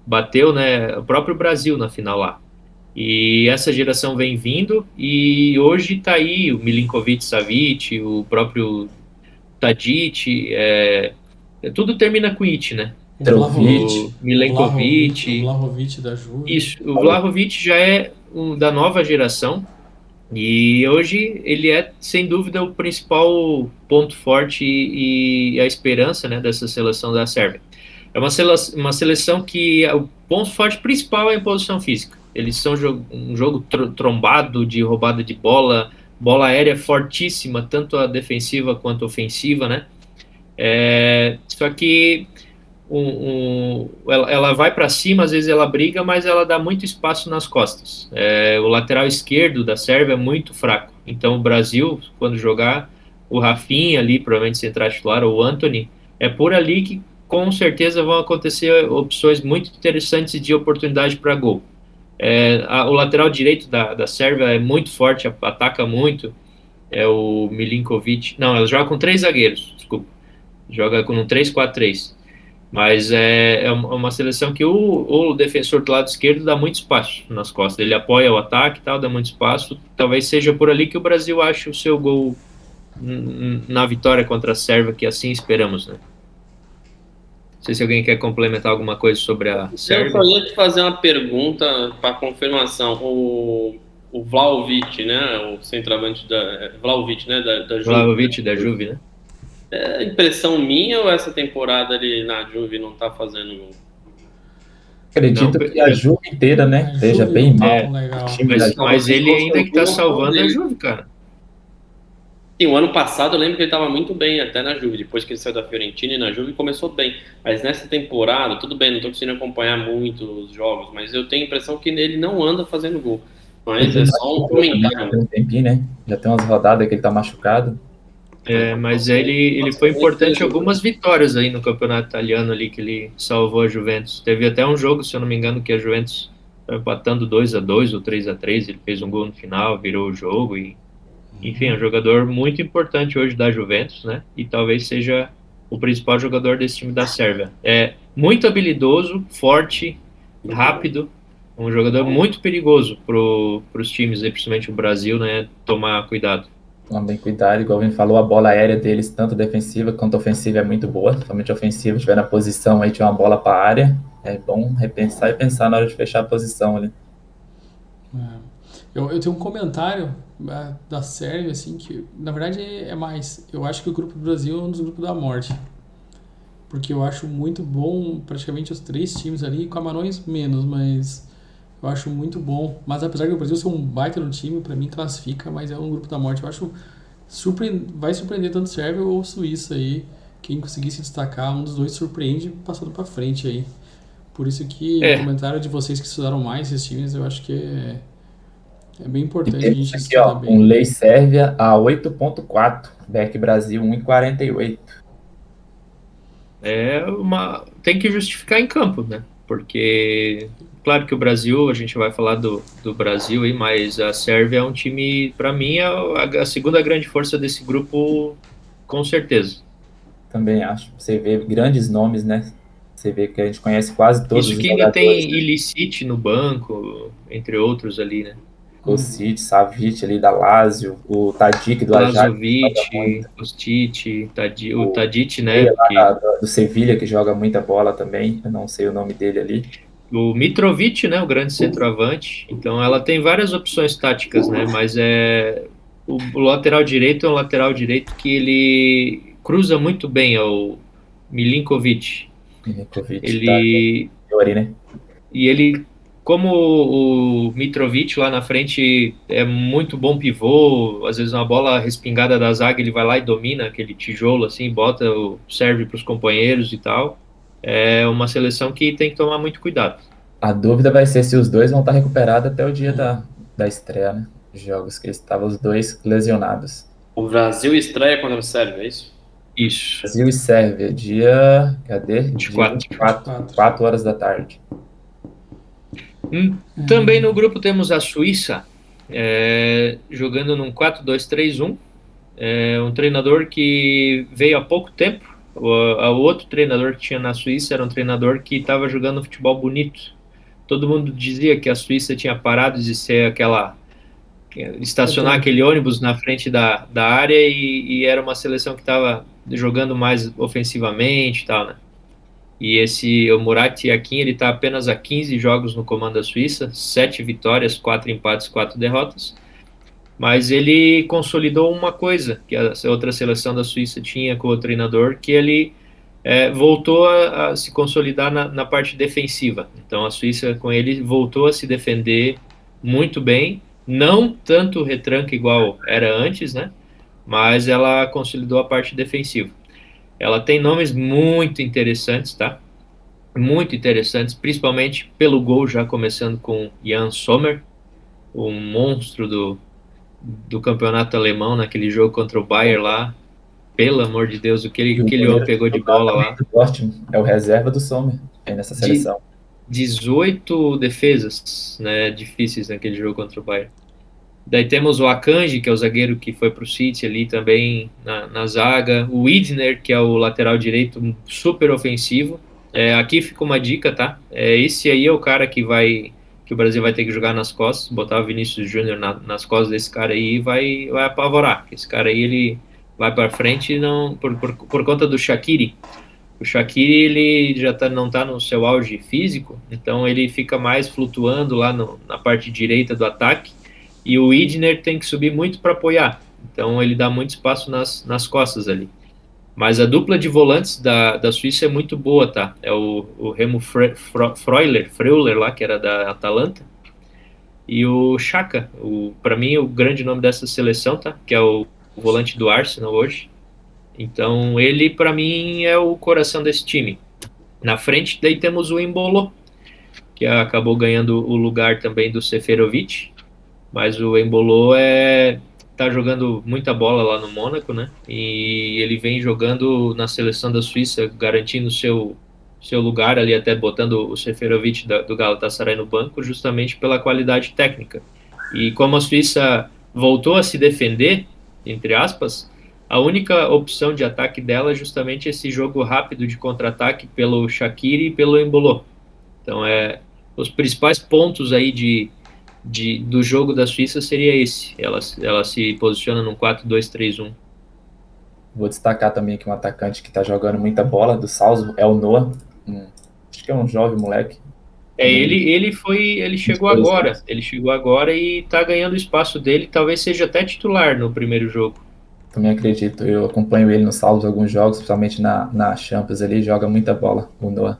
Bateu, né, o próprio Brasil na final lá. E essa geração vem vindo e hoje está aí o Milinkovic-Savic, o próprio Tadic, tudo termina com it, né? O Vlahovic, O Milenkovic. o Vlahovic da Juve. Isso, o Vlahovic já é da nova geração e hoje ele é, sem dúvida, o principal ponto forte e a esperança, né, dessa seleção da Sérvia. É uma seleção que o ponto forte principal é a posição física. Eles são um jogo trombado de roubada de bola aérea fortíssima, tanto a defensiva quanto a ofensiva, né? Só que ela vai para cima, às vezes ela briga, mas ela dá muito espaço nas costas. O lateral esquerdo da Sérvia é muito fraco. Então o Brasil, quando jogar, o Rafinha ali, provavelmente central titular, ou o Antony, é por ali que com certeza vão acontecer opções muito interessantes de oportunidade para gol. O lateral direito da Sérvia é muito forte, ataca muito, é o Milinkovic. Não, ela joga com 3 zagueiros, desculpa. Joga com um 3-4-3. Mas é uma seleção que o defensor do lado esquerdo dá muito espaço nas costas. Ele apoia o ataque e tal, dá muito espaço. Talvez seja por ali que o Brasil ache o seu gol na vitória contra a Sérvia, que assim esperamos, né? Não sei se alguém quer complementar alguma coisa sobre a Sérvia. Eu só ia te fazer uma pergunta para confirmação. O Vlahovic, né? O centroavante Vlahovic, né? Da Juve. Vlahovic da Juve, né? É impressão minha ou essa temporada ele na Juve não tá fazendo gol? Acredito que a Juve inteira, né, A esteja Juve bem não tá mal. tão legal. Mas ele ainda que tá salvando a Juve, cara. Sim, o ano passado eu lembro que ele estava muito bem até na Juve, depois que ele saiu da Fiorentina e na Juve começou bem. Mas nessa temporada, tudo bem, não estou conseguindo acompanhar muito os jogos, mas eu tenho a impressão que ele não anda fazendo gol. Mas é só um comentário. Tem um tempinho, né? Já tem umas rodadas que ele tá machucado. Mas ele foi importante em algumas vitórias aí no campeonato italiano ali, que ele salvou a Juventus. Teve até um jogo, se eu não me engano, que a Juventus estava empatando 2-2 ou 3-3, ele fez um gol no final, virou o jogo e enfim, é um jogador muito importante hoje da Juventus, né? E talvez seja o principal jogador desse time da Sérvia. É muito habilidoso, forte, rápido, um jogador muito perigoso para os times, principalmente o Brasil, né? Tomar cuidado. Tomar bem cuidado, igual a gente falou, a bola aérea deles, tanto defensiva quanto ofensiva, é muito boa. Somente ofensiva, tiver na posição aí, tiver uma bola para a área, é bom repensar e pensar na hora de fechar a posição ali. Eu tenho um comentário da Sérvia, assim, que na verdade é mais. Eu acho que o grupo do Brasil é um dos grupos da morte. Porque eu acho muito bom praticamente os 3 times ali, Camarões menos, mas eu acho muito bom. Mas apesar que o Brasil ser um baita no time, pra mim classifica, mas é um grupo da morte. Eu acho vai surpreender tanto Sérvia ou Suíça aí. Quem conseguir se destacar, um dos dois surpreende passando pra frente aí. Por isso que o comentário de vocês que estudaram mais esses times, eu acho que é bem importante a gente aqui, ó, bem. Um Lei Sérvia a 8.4, Beck Brasil 1.48. Tem que justificar em campo, né? Porque, claro que o Brasil, a gente vai falar do Brasil aí, mas a Sérvia é um time, para mim, é a segunda grande força desse grupo, com certeza. Também acho. Você vê grandes nomes, né? Você vê que a gente conhece quase todos Isso os que ainda tem Ilicic no banco, entre outros ali, né? Kostic, Savic ali da Lazio, o Tadic do Ajax. Lazovic, Kostic, o Tadic, né? Do Sevilha, que joga muita bola também, eu não sei o nome dele ali. O Mitrovic, né? O grande centroavante. Então ela tem várias opções táticas, né? Mas o lateral direito é um lateral direito que ele cruza muito bem, é o Milinkovic. Ele... né? E ele, como o Mitrovic lá na frente é muito bom pivô, às vezes uma bola respingada da zaga ele vai lá e domina aquele tijolo assim, serve para os companheiros e tal. É uma seleção que tem que tomar muito cuidado. A dúvida vai ser se os dois vão estar recuperados até o dia da estreia, né? Jogos que estavam os dois lesionados. O Brasil estreia contra a Sérvia, é isso? Isso. Brasil e Sérvia, dia... Cadê? 4 horas da tarde. Também no grupo temos a Suíça. jogando num 4-2-3-1. Um treinador que veio há pouco tempo. O outro treinador que tinha na Suíça era um treinador que estava jogando futebol bonito. Todo mundo dizia que a Suíça tinha parado de ser estacionar aquele ônibus na frente da área e era uma seleção que estava jogando mais ofensivamente e tal, né? E o Murat Yakin, ele está apenas há 15 jogos no comando da Suíça, 7 vitórias, 4 empates, 4 derrotas. Mas ele consolidou uma coisa que a outra seleção da Suíça tinha com o treinador, que ele voltou a se consolidar na parte defensiva. Então a Suíça, com ele, voltou a se defender muito bem, não tanto retranca igual era antes, né? Mas ela consolidou a parte defensiva. Ela tem nomes muito interessantes, tá? Muito interessantes, principalmente pelo gol, já começando com Jan Sommer, o monstro do campeonato alemão naquele jogo contra o Bayern lá. Pelo amor de Deus, aquele homem pegou de bola lá. É o reserva do Sommer aí nessa seleção. 18 defesas, né, difíceis naquele jogo contra o Bayern. Daí temos o Akanji, que é o zagueiro que foi pro City ali também na zaga. O Widner, que é o lateral direito super ofensivo. Aqui fica uma dica, tá? Esse aí é o cara que o Brasil vai ter que jogar nas costas, botar o Vinícius Júnior nas costas desse cara aí e vai apavorar. Esse cara aí, ele vai para frente não, por conta do Shaqiri. O Shaqiri, ele já não tá no seu auge físico, então ele fica mais flutuando lá na parte direita do ataque, e o Widner tem que subir muito para apoiar, então ele dá muito espaço nas costas ali. Mas a dupla de volantes da Suíça é muito boa, tá? É o Remo Freuler lá, que era da Atalanta, e o Xhaka, para mim o grande nome dessa seleção, tá? Que é o volante do Arsenal hoje. Então ele, para mim, é o coração desse time. Na frente, daí temos o Embolo, que acabou ganhando o lugar também do Seferovic, mas o Embolo tá jogando muita bola lá no Mônaco, né? E ele vem jogando na seleção da Suíça, garantindo seu lugar ali, até botando o Seferovic do Galatasaray no banco, justamente pela qualidade técnica. E como a Suíça voltou a se defender, entre aspas, a única opção de ataque dela é justamente esse jogo rápido de contra-ataque pelo Shaqiri e pelo Embolo. Então, os principais pontos aí do jogo da Suíça seria esse. Ela se posiciona num 4-2-3-1. Vou destacar também que um atacante que está jogando muita bola do Salzburg é o Noah. Acho que é um jovem moleque. Ele chegou agora e está ganhando o espaço dele, talvez seja até titular no primeiro jogo. Também acredito, eu acompanho ele no Salzburg alguns jogos, principalmente na Champions, ele joga muita bola, o Noah.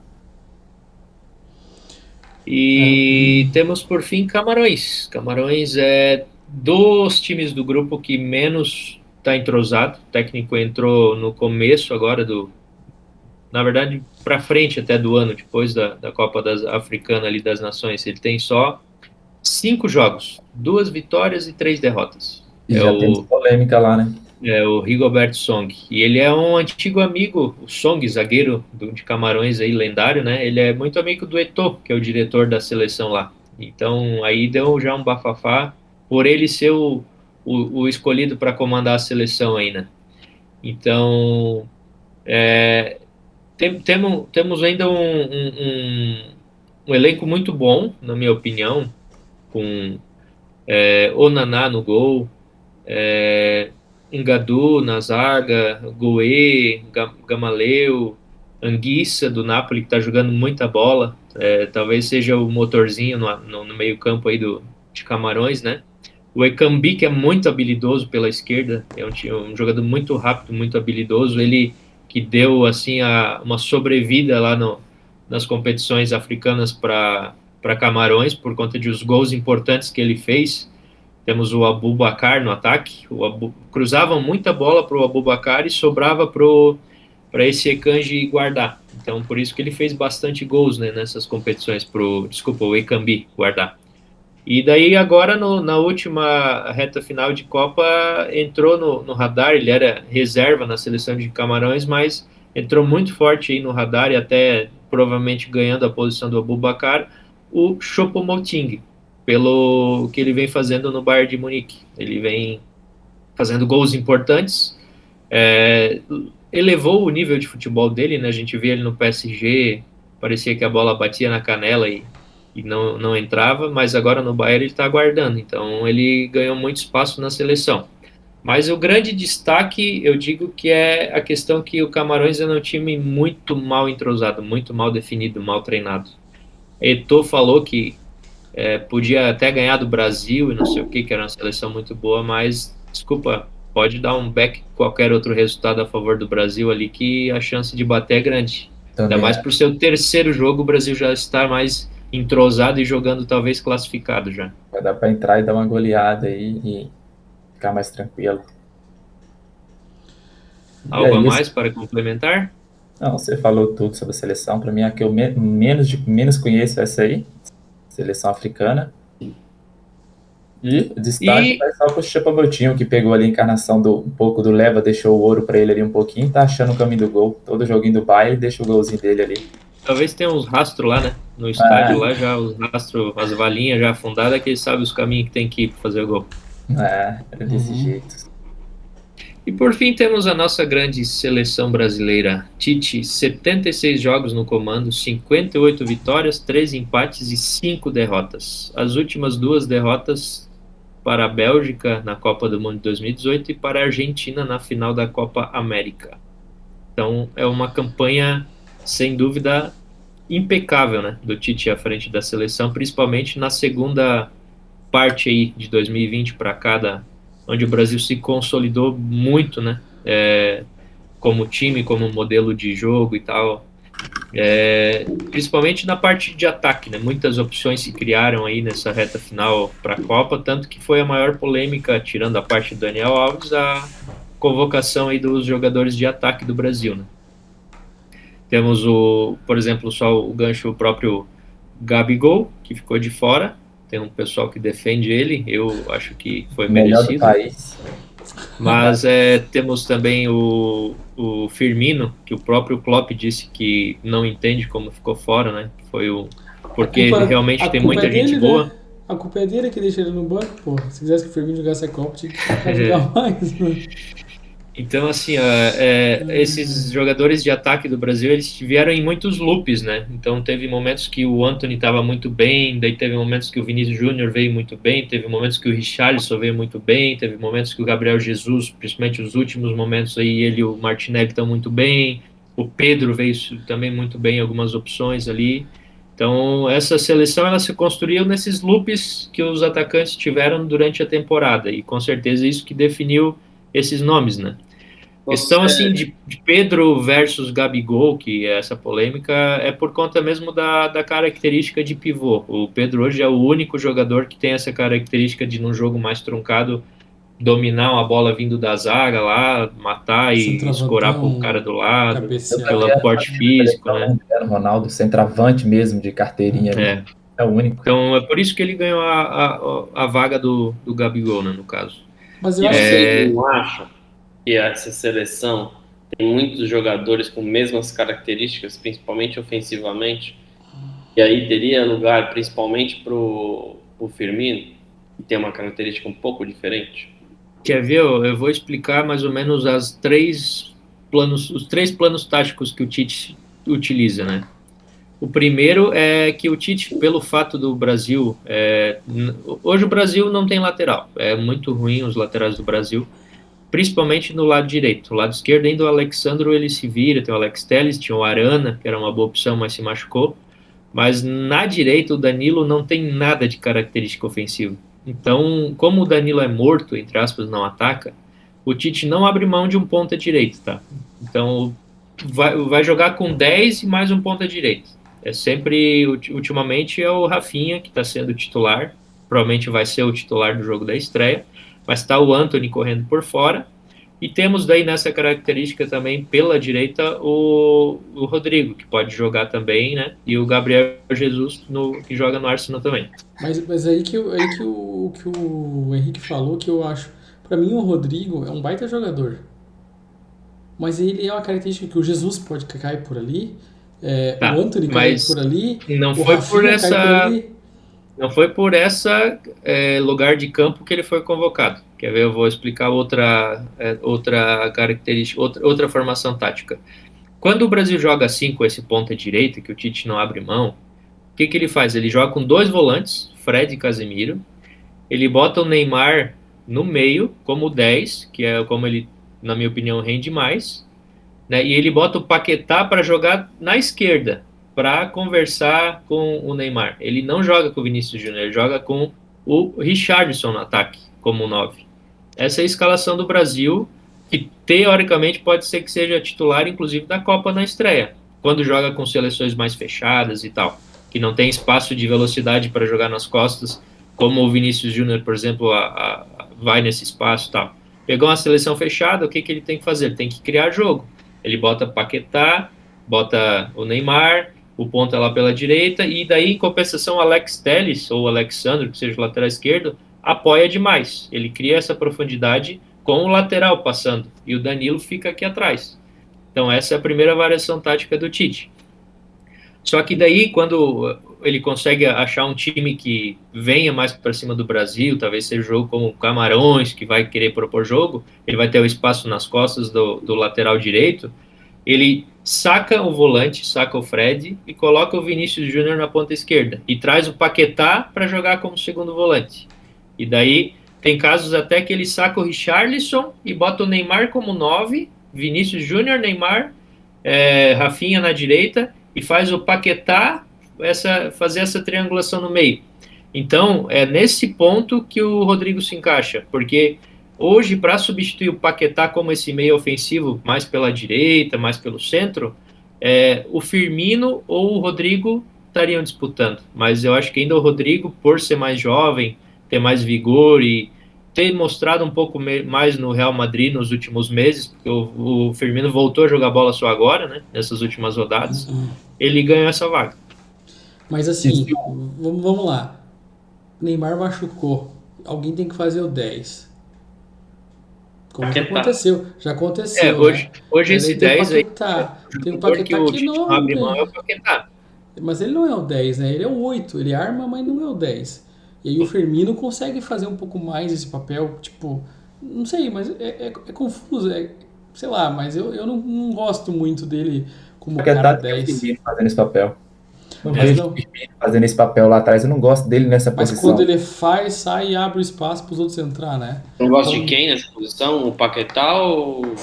E temos por fim Camarões. Camarões é dos times do grupo que menos está entrosado. O técnico entrou no começo agora na verdade, para frente até do ano, depois da Copa Africana ali das Nações. Ele tem só 5 jogos, 2 vitórias e 3 derrotas. E já tem polêmica lá, né? É o Rigobert Song. E ele é um antigo amigo, o Song, zagueiro de Camarões aí, lendário, né? Ele é muito amigo do Eto'o, que é o diretor da seleção lá. Então, aí deu já um bafafá por ele ser o escolhido para comandar a seleção aí, né? Então, temos ainda um elenco muito bom, na minha opinião, com Onaná no gol, Ngadu na zaga, Goe, Gamaleu, Anguissa do Napoli, que está jogando muita bola, talvez seja o motorzinho no meio campo aí de Camarões, né? O Ekambi, que é muito habilidoso pela esquerda, é um jogador muito rápido, muito habilidoso, ele que deu assim uma sobrevida lá nas competições africanas para Camarões, por conta de os gols importantes que ele fez. Temos o Abubakar no ataque, cruzavam muita bola para o Abubakar e sobrava para esse Ekanji guardar. Então, por isso que ele fez bastante gols, né, nessas competições, o Ekambi guardar. E daí agora, na última reta final de Copa, entrou no radar, ele era reserva na seleção de Camarões, mas entrou muito forte aí no radar e até provavelmente ganhando a posição do Abubakar, o Choupo-Moting. pelo que ele vem fazendo no Bayern de Munique. Ele vem fazendo gols importantes, elevou o nível de futebol dele, né? A gente via ele no PSG, parecia que a bola batia na canela e não entrava, mas agora no Bayern ele está aguardando, então ele ganhou muito espaço na seleção. Mas o grande destaque, eu digo que é a questão que o Camarões é um time muito mal entrosado, muito mal definido, mal treinado. Eto'o falou que podia até ganhar do Brasil e não sei o que era uma seleção muito boa, mas, desculpa, pode dar um back qualquer outro resultado a favor do Brasil ali, que a chance de bater é grande. Também Ainda mais por ser o terceiro jogo, o Brasil já está mais entrosado e jogando talvez classificado já. vai dar para entrar e dar uma goleada aí e ficar mais tranquilo. Algo a isso. mais para complementar? Não, você falou tudo sobre a seleção. Para mim, a que eu menos conheço é essa aí, seleção africana. E destaque vai só pro Chapomotinho, que pegou ali a encarnação um pouco do Leva, deixou o ouro para ele ali um pouquinho, tá achando o caminho do gol. Todo joguinho do Bayern, deixa o golzinho dele ali. Talvez tenha uns rastros lá, né? No estádio lá, já os rastros, as valinhas já afundadas, que ele sabe os caminhos que tem que ir para fazer o gol. É desse jeito. E por fim temos a nossa grande seleção brasileira. Tite, 76 jogos no comando, 58 vitórias, 3 empates e 5 derrotas. As últimas 2 derrotas para a Bélgica na Copa do Mundo de 2018 e para a Argentina na final da Copa América. Então é uma campanha, sem dúvida, impecável, né, do Tite à frente da seleção, principalmente na segunda parte aí de 2020 para cá, onde o Brasil se consolidou muito, né, como time, como modelo de jogo e tal, principalmente na parte de ataque, né, muitas opções se criaram aí nessa reta final para a Copa, tanto que foi a maior polêmica, tirando a parte do Daniel Alves, a convocação aí dos jogadores de ataque do Brasil, né. Temos, por exemplo, só o gancho, o próprio Gabigol, que ficou de fora. Tem um pessoal que defende ele, eu acho que foi Melhor merecido. do país. Mas temos também o Firmino, que o próprio Klopp disse que não entende como ficou fora, né? Porque realmente tem muita gente boa. Né? A culpa é dele que deixa ele no banco, pô. Se quisesse que o Firmino jogasse a Copa, tinha que jogar mais, né? Então, assim, esses jogadores de ataque do Brasil, eles vieram em muitos loops, né? Então, teve momentos que o Antony estava muito bem, daí teve momentos que o Vinícius Júnior veio muito bem, teve momentos que o Richarlison veio muito bem, teve momentos que o Gabriel Jesus, principalmente os últimos momentos aí, ele e o Martinelli estão muito bem, o Pedro veio também muito bem em algumas opções ali. Então, essa seleção, ela se construiu nesses loops que os atacantes tiveram durante a temporada, e com certeza isso que definiu esses nomes, né? Questão assim de Pedro versus Gabigol, que é essa polêmica, é por conta mesmo da característica de pivô. O Pedro hoje é o único jogador que tem essa característica de, num jogo mais truncado, dominar uma bola vindo da zaga lá, matar e escorar pro cara do lado, pelo aporte físico, né? Ronaldo, centroavante mesmo, de carteirinha. É o único. Então é por isso que ele ganhou a vaga do Gabigol, né, no caso. Mas eu acho que não acha que essa seleção tem muitos jogadores com mesmas características, principalmente ofensivamente, e aí teria lugar principalmente pro Firmino, que tem uma característica um pouco diferente? Quer ver? Eu vou explicar mais ou menos os 3 planos táticos que o Tite utiliza, né? O primeiro é que o Tite, pelo fato do Brasil... hoje o Brasil não tem lateral. É muito ruim os laterais do Brasil, principalmente no lado direito. O lado esquerdo ainda o Alexandro, ele se vira, tem o Alex Telles, tinha o Arana, que era uma boa opção, mas se machucou. Mas na direita o Danilo não tem nada de característica ofensiva. Então, como o Danilo é morto, entre aspas, não ataca, o Tite não abre mão de um ponta direito, tá? Então, vai jogar com 10 e mais um ponta direito. Ultimamente, é o Rafinha, que está sendo titular, provavelmente vai ser o titular do jogo da estreia, mas está o Antony correndo por fora, e temos daí nessa característica também, pela direita, o Rodrigo, que pode jogar também, né, e o Gabriel Jesus, que joga no Arsenal também. Mas aí que o Henrique falou, que eu acho, para mim o Rodrigo é um baita jogador, mas ele é uma característica que o Jesus pode cair por ali, o Antony cai por ali, não foi por essa... Não foi por essa lugar de campo que ele foi convocado. Quer ver? Eu vou explicar outra característica, outra formação tática. Quando o Brasil joga assim com esse ponta direita, que o Tite não abre mão, o que ele faz? Ele joga com 2 volantes, Fred e Casemiro. Ele bota o Neymar no meio como 10, que é como ele, na minha opinião, rende mais, né? E ele bota o Paquetá para jogar na esquerda, para conversar com o Neymar. Ele não joga com o Vinícius Júnior, ele joga com o Richarlison no ataque, como 9. Essa é a escalação do Brasil, que teoricamente pode ser que seja titular, inclusive, da Copa na estreia, quando joga com seleções mais fechadas e tal, que não tem espaço de velocidade para jogar nas costas, como o Vinícius Júnior, por exemplo, vai nesse espaço e tal. Pegou uma seleção fechada, o que ele tem que fazer? Ele tem que criar jogo. Ele bota Paquetá, bota o Neymar, o ponta lá pela direita, e daí, em compensação, o Alex Telles, ou Alexandre, que seja o lateral esquerdo, apoia demais. Ele cria essa profundidade com o lateral passando, e o Danilo fica aqui atrás. Então essa é a primeira variação tática do Tite. Só que daí, quando ele consegue achar um time que venha mais para cima do Brasil, talvez seja um jogo como o Camarões, que vai querer propor jogo, ele vai ter o espaço nas costas do lateral direito, ele saca o volante, saca o Fred e coloca o Vinícius Júnior na ponta esquerda e traz o Paquetá para jogar como segundo volante. E daí tem casos até que ele saca o Richarlison e bota o Neymar como 9, Vinícius Júnior, Neymar, Rafinha na direita, e faz o Paquetá fazer essa triangulação no meio. Então, é nesse ponto que o Rodrigo se encaixa, porque hoje, para substituir o Paquetá como esse meio ofensivo, mais pela direita, mais pelo centro, o Firmino ou o Rodrigo estariam disputando. Mas eu acho que ainda o Rodrigo, por ser mais jovem, ter mais vigor e ter mostrado um pouco mais no Real Madrid nos últimos meses, porque o Firmino voltou a jogar bola só agora, né, nessas últimas rodadas, ele ganhou essa vaga. Mas assim, vamos lá. Neymar machucou. Alguém tem que fazer o 10. Como já aconteceu. Já aconteceu. Hoje esse 10 aí. Tem o Paquetá que não abre mão é o Paquetá. Mas ele não é o 10, né? Ele é o 8. Ele arma, mas não é o 10. E aí o Firmino consegue fazer um pouco mais esse papel, tipo, não sei, mas é confuso, sei lá, mas eu não gosto muito dele como cara 10. Fazendo esse papel. Não vejo o Firmino fazendo esse papel lá atrás, eu não gosto dele nessa posição. Mas quando ele faz, sai e abre o espaço para os outros entrar, né? Não gosta de quem nessa posição? O Paquetá ou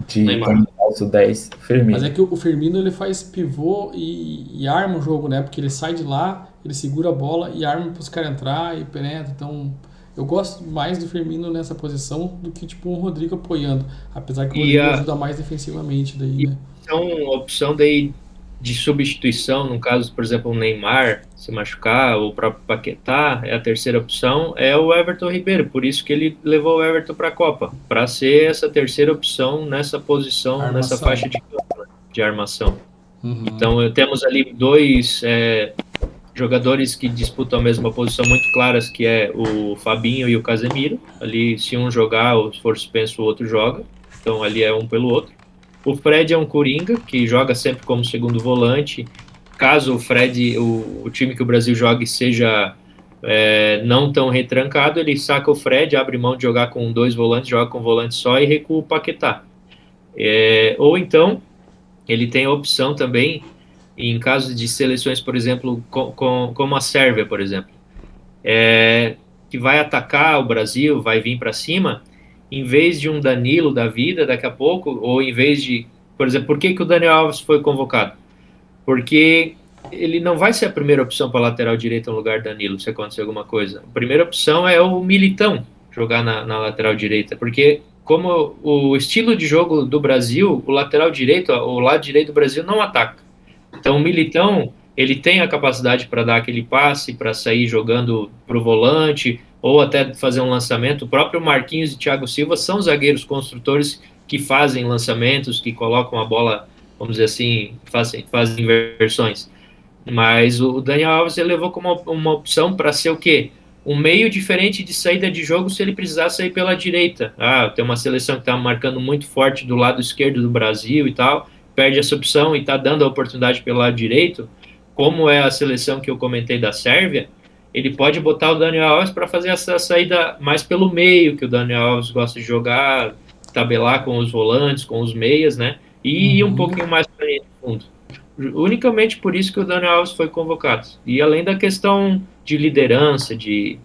de Neymar? O 10, Firmino. Mas é que o Firmino ele faz pivô e arma o jogo, né? Porque ele sai de lá, ele segura a bola e arma para os caras entrar e penetra. Então, eu gosto mais do Firmino nessa posição do que tipo um Rodrigo apoiando. Apesar que o Rodrigo ajuda mais defensivamente daí, né? Então, a opção daí de substituição, no caso, por exemplo, o Neymar se machucar, ou o próprio Paquetá, a terceira opção é o Everton Ribeiro, por isso que ele levou o Everton para a Copa, para ser essa terceira opção nessa posição, nessa faixa de campo, né, de armação. Então, temos ali 2 jogadores que disputam a mesma posição muito claras, que é o Fabinho e o Casemiro. Ali, se um jogar ou for suspenso, o outro joga. Então, ali é um pelo outro. O Fred é um coringa, que joga sempre como segundo volante. Caso o Fred, o time que o Brasil jogue seja não tão retrancado, ele saca o Fred, abre mão de jogar com 2 volantes, joga com um volante só e recua o Paquetá. Ou então, ele tem a opção também, em caso de seleções, por exemplo, como a Sérvia, por exemplo, que vai atacar o Brasil, vai vir para cima, em vez de um Danilo da vida daqui a pouco, ou em vez de, por exemplo, por que o Daniel Alves foi convocado? Porque ele não vai ser a primeira opção para lateral direito no lugar do Danilo, se acontecer alguma coisa. A primeira opção é o Militão jogar na lateral direita, porque como o estilo de jogo do Brasil, o lateral direito, o lado direito do Brasil não ataca. Então o Militão, ele tem a capacidade para dar aquele passe, para sair jogando para o volante, ou até fazer um lançamento. O próprio Marquinhos e Thiago Silva são zagueiros construtores que fazem lançamentos, que colocam a bola, vamos dizer assim, fazem inversões. Mas o Daniel Alves ele levou como uma opção para ser o quê? Um meio diferente de saída de jogo se ele precisar sair pela direita. Tem uma seleção que está marcando muito forte do lado esquerdo do Brasil e tal, perde essa opção e está dando a oportunidade pelo lado direito, como é a seleção que eu comentei da Sérvia. ele pode botar o Daniel Alves para fazer essa saída mais pelo meio, que o Daniel Alves gosta de jogar, tabelar com os volantes, com os meias, né? E ir um pouquinho mais para ele no fundo. Unicamente por isso que o Daniel Alves foi convocado. E além da questão de liderança, de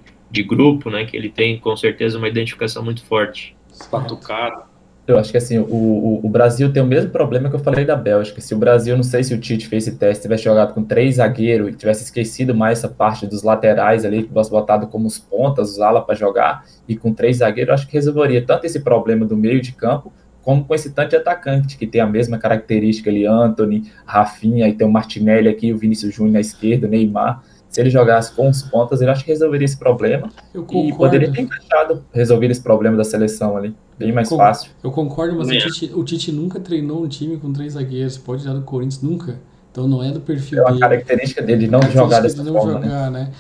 grupo, né? Que ele tem com certeza uma identificação muito forte. Batucado. Eu acho que assim, o Brasil tem o mesmo problema que eu falei da Bélgica. Se o Brasil, não sei se o Tite fez esse teste, tivesse jogado com 3 zagueiros e tivesse esquecido mais essa parte dos laterais ali, que tivesse botado como os pontas, os ala para jogar, e com 3 zagueiros, acho que resolveria tanto esse problema do meio de campo, como com esse tanto de atacante, que tem a mesma característica ali, Antony, Rafinha, e tem o Martinelli aqui, o Vinícius Júnior na esquerda, o Neymar. Se ele jogasse com os pontas, ele acho que resolveria esse problema. Eu E concordo. poderia ter encaixado, resolver esse problema da seleção ali. Bem mais fácil. Eu concordo, mas Também o Tite nunca treinou um time com 3 zagueiros. Pode dar do Corinthians, nunca. Então não é do perfil É uma dele. característica dele de não jogar dessa de não forma, né? jogar, né?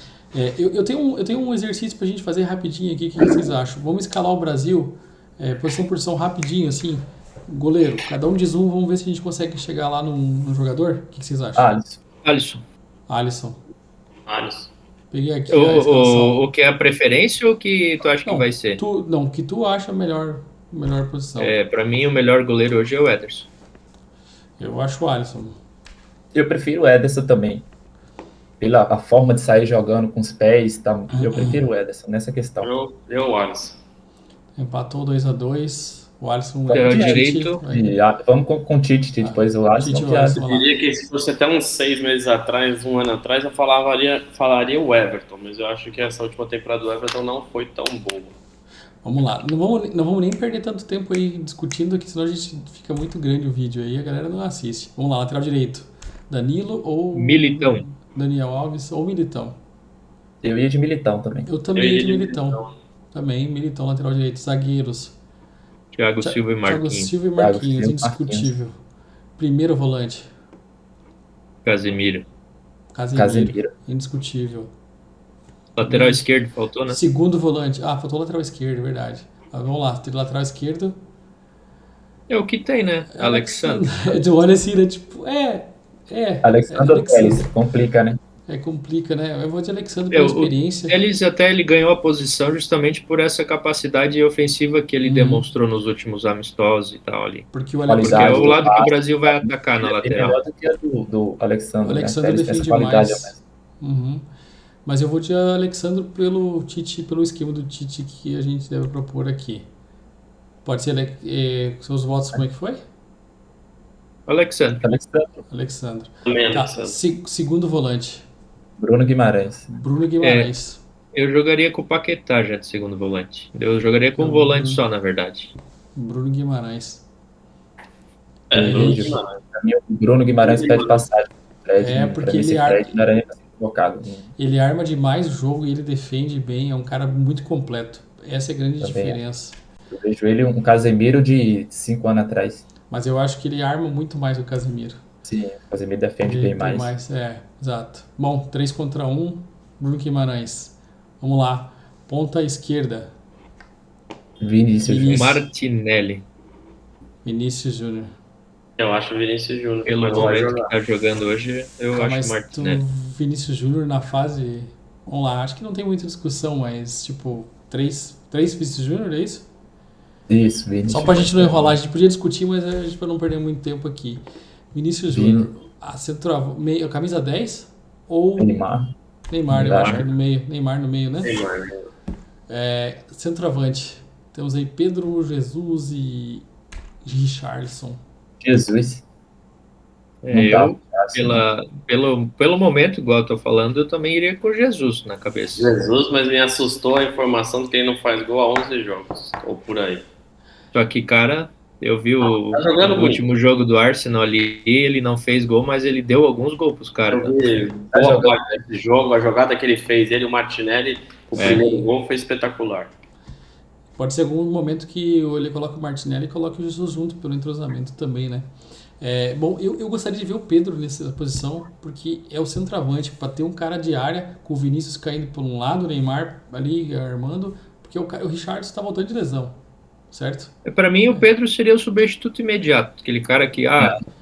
Eu tenho um exercício pra gente fazer rapidinho aqui. O que vocês acham? Vamos escalar o Brasil, posição por posição, rapidinho, assim. Goleiro, cada um diz um, vamos ver se a gente consegue chegar lá no jogador. O que vocês acham? Alisson. Alisson. Alisson. Peguei aqui a escalação. O que é a preferência ou o que tu acha que vai ser? O que tu acha a melhor posição? Pra mim, o melhor goleiro hoje é o Ederson. Eu acho o Alisson. Eu prefiro o Ederson também. Pela a forma de sair jogando com os pés, tá? Eu prefiro o Ederson nessa questão. Eu Alisson. Empatou 2-2. O Alisson Lateral Tite, direito. Vamos com o Tite, depois o Alisson. Tite, que o Alisson. Eu diria que se fosse até uns 6 meses atrás, um ano atrás, eu falaria o Everton, mas eu acho que essa última temporada do Everton não foi tão boa. Vamos lá, não vamos nem perder tanto tempo aí discutindo, que senão a gente fica muito grande o vídeo aí, a galera não assiste. Vamos lá, lateral direito. Danilo ou Militão. Daniel Alves ou Militão? Eu ia de Militão também. Eu também ia de Militão. Também, Militão, lateral direito. Zagueiros. Thiago Silva e Thiago Marquinhos. Silva e Thiago Marquinhos, Silva, indiscutível. Primeiro volante. Casemiro. Casemiro. Indiscutível. Lateral esquerdo, faltou, né? Segundo volante. Faltou lateral esquerdo, é verdade. Vamos lá, tem lateral esquerdo. É o que tem, né? Alexandre. Tu olha assim, né? Tipo, Alexandre ou Telles, complica, né? Complica, né? Eu vou de Alexandre pela experiência. Ele ganhou a posição justamente por essa capacidade ofensiva que ele demonstrou nos últimos amistosos e tal ali. Porque o Porque é o lado que o Brasil vai atacar na É lateral. melhor do que a do Alexandre. O Alexandre né? Telles tem defende essa qualidade a mais. Uhum. Mas eu vou de Alexandre pelo Tite, pelo esquema do Tite que a gente deve propor aqui. Pode ser seus votos, como é que foi? Alexandre. Alexandre. Também, Tá, Alexandre. segundo volante. Bruno Guimarães. Bruno Guimarães. Eu jogaria com o Paquetá já de segundo volante. Eu jogaria com um volante só, na verdade. Bruno Guimarães. O Bruno Guimarães pede passagem. Porque esse Fred não era nem pra ser convocado. Ele arma demais o jogo e ele defende bem. É um cara muito completo. Essa é a grande diferença. Eu vejo ele um Casemiro de 5 anos atrás. Mas eu acho que ele arma muito mais o Casemiro. Sim, o Casemiro defende Ele bem tem mais. Exato. Bom, 3 contra 1, Bruno Guimarães. Vamos lá. Ponta esquerda, Vinícius Júnior. Martinelli. Vinícius Júnior. Eu acho o Vinícius Júnior. Pelo mas vai momento jogar. que tá jogando hoje, eu acho Mas o Martinelli. Vinícius Júnior na fase... Vamos lá, acho que não tem muita discussão, mas tipo, 3 Vinícius Júnior, é isso? Isso, Vinícius. Só pra gente não enrolar, a gente podia discutir, mas a gente pra não perder muito tempo aqui. Vinícius Júnior, a camisa 10 ou Neymar. Eu acho que é no meio. Neymar no meio, né? Neymar. Centroavante. Temos aí Pedro, Jesus e Richarlison. Jesus. Eu, pelo momento, igual eu tô falando, eu também iria com Jesus na cabeça. Jesus, mas me assustou a informação de que ele não faz gol há 11 jogos, ou por aí. Só que, cara, eu vi tá jogando o muito. último jogo do Arsenal ali, ele não fez gol, mas ele deu alguns gols pros caras. Eu vi boa parte desse jogo, a jogada que ele fez, ele e o Martinelli, o primeiro gol foi espetacular. Pode ser algum momento que ele coloca o Martinelli e coloca o Jesus junto pelo entrosamento também, né? Bom, eu gostaria de ver o Pedro nessa posição, porque é o centroavante, para ter um cara de área, com o Vinícius caindo por um lado, o Neymar ali armando, porque o Richarlison está voltando de lesão, certo? Para mim, o Pedro seria o substituto imediato, aquele cara que,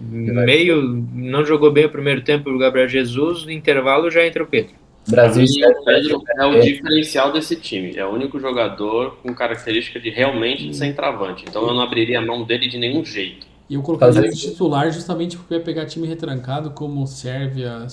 meio não jogou bem o primeiro tempo, o Gabriel Jesus, no intervalo já entra o Pedro. Brasil e Pra mim, Sérvia o Pedro é o é, diferencial desse time. É o único jogador com característica de realmente de centroavante. Então eu não abriria a mão dele de nenhum jeito. E eu colocaria Fazer- ele de titular justamente porque eu ia pegar time retrancado como Sérvia,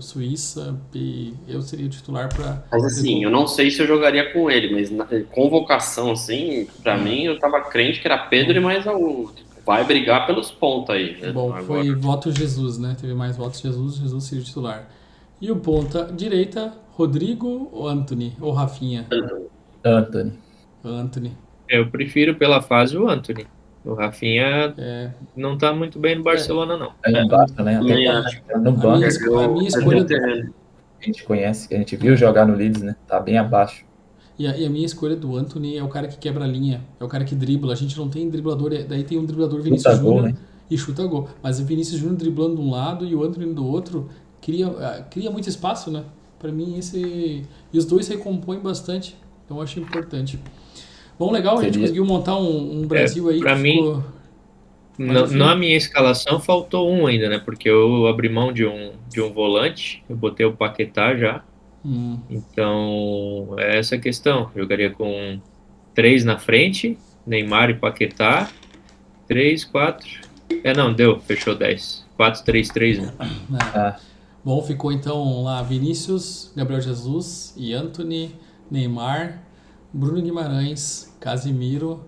Suíça, e eu seria o titular para. Mas assim, eu não sei se eu jogaria com ele, mas na convocação, assim, pra mim, eu tava crente que era Pedro e mais o. Vai brigar pelos pontos aí, né? Bom, Agora. foi voto Jesus, né? Teve mais votos Jesus seria o titular. E o ponta direita, Rodrigo ou Anthony? Ou Rafinha? Anthony. Anthony. Eu prefiro pela fase o Antony. O Rafinha É, não tá muito bem no Barcelona, não. Aí embaixo, né? Até também quando acho. tá no A banco, minha, Perdeu, a minha perdeu escolha terreno. a gente conhece, que a gente viu jogar no Leeds, né? Tá bem abaixo. e a minha escolha do Anthony é o cara que quebra a linha, é o cara que dribla. A gente não tem driblador, daí tem um driblador Vinícius Chuta gol, Júnior né? e chuta gol. Mas o Vinícius Júnior driblando de um lado e o Anthony do outro cria muito espaço, né? Pra mim esse e os dois se recompõem bastante. Então eu acho importante. Bom, legal, a gente Seria- conseguiu montar um Brasil aí pra que mim, ficou. Na minha escalação faltou um ainda, né? Porque eu abri mão de um volante, eu botei o Paquetá já. Então, é essa a questão. Jogaria com 3 na frente, Neymar e Paquetá. 3, 4. Não, deu, fechou 10. 4, 3, 3, né? Ah, Bom, ficou então lá Vinícius, Gabriel Jesus e Anthony, Neymar, Bruno Guimarães, Casimiro,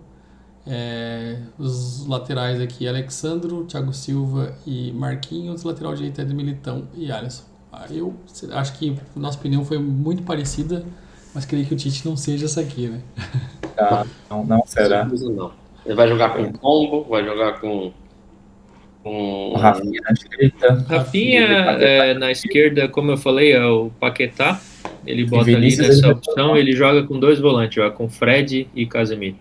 os laterais aqui, Alexandro, Thiago Silva e Marquinhos, lateral direito é de Militão e Alisson. Eu acho que nossa opinião foi muito parecida, mas queria que o Tite não seja essa aqui, né? não será. Certeza não. Ele vai jogar com Pombo, vai jogar com O Rafinha na direita. Rafinha, na esquerda, como eu falei, é o Paquetá. Ele bota ali Vinícius, nessa ele- opção, ele joga com 2 volantes, joga com Fred e Casemiro.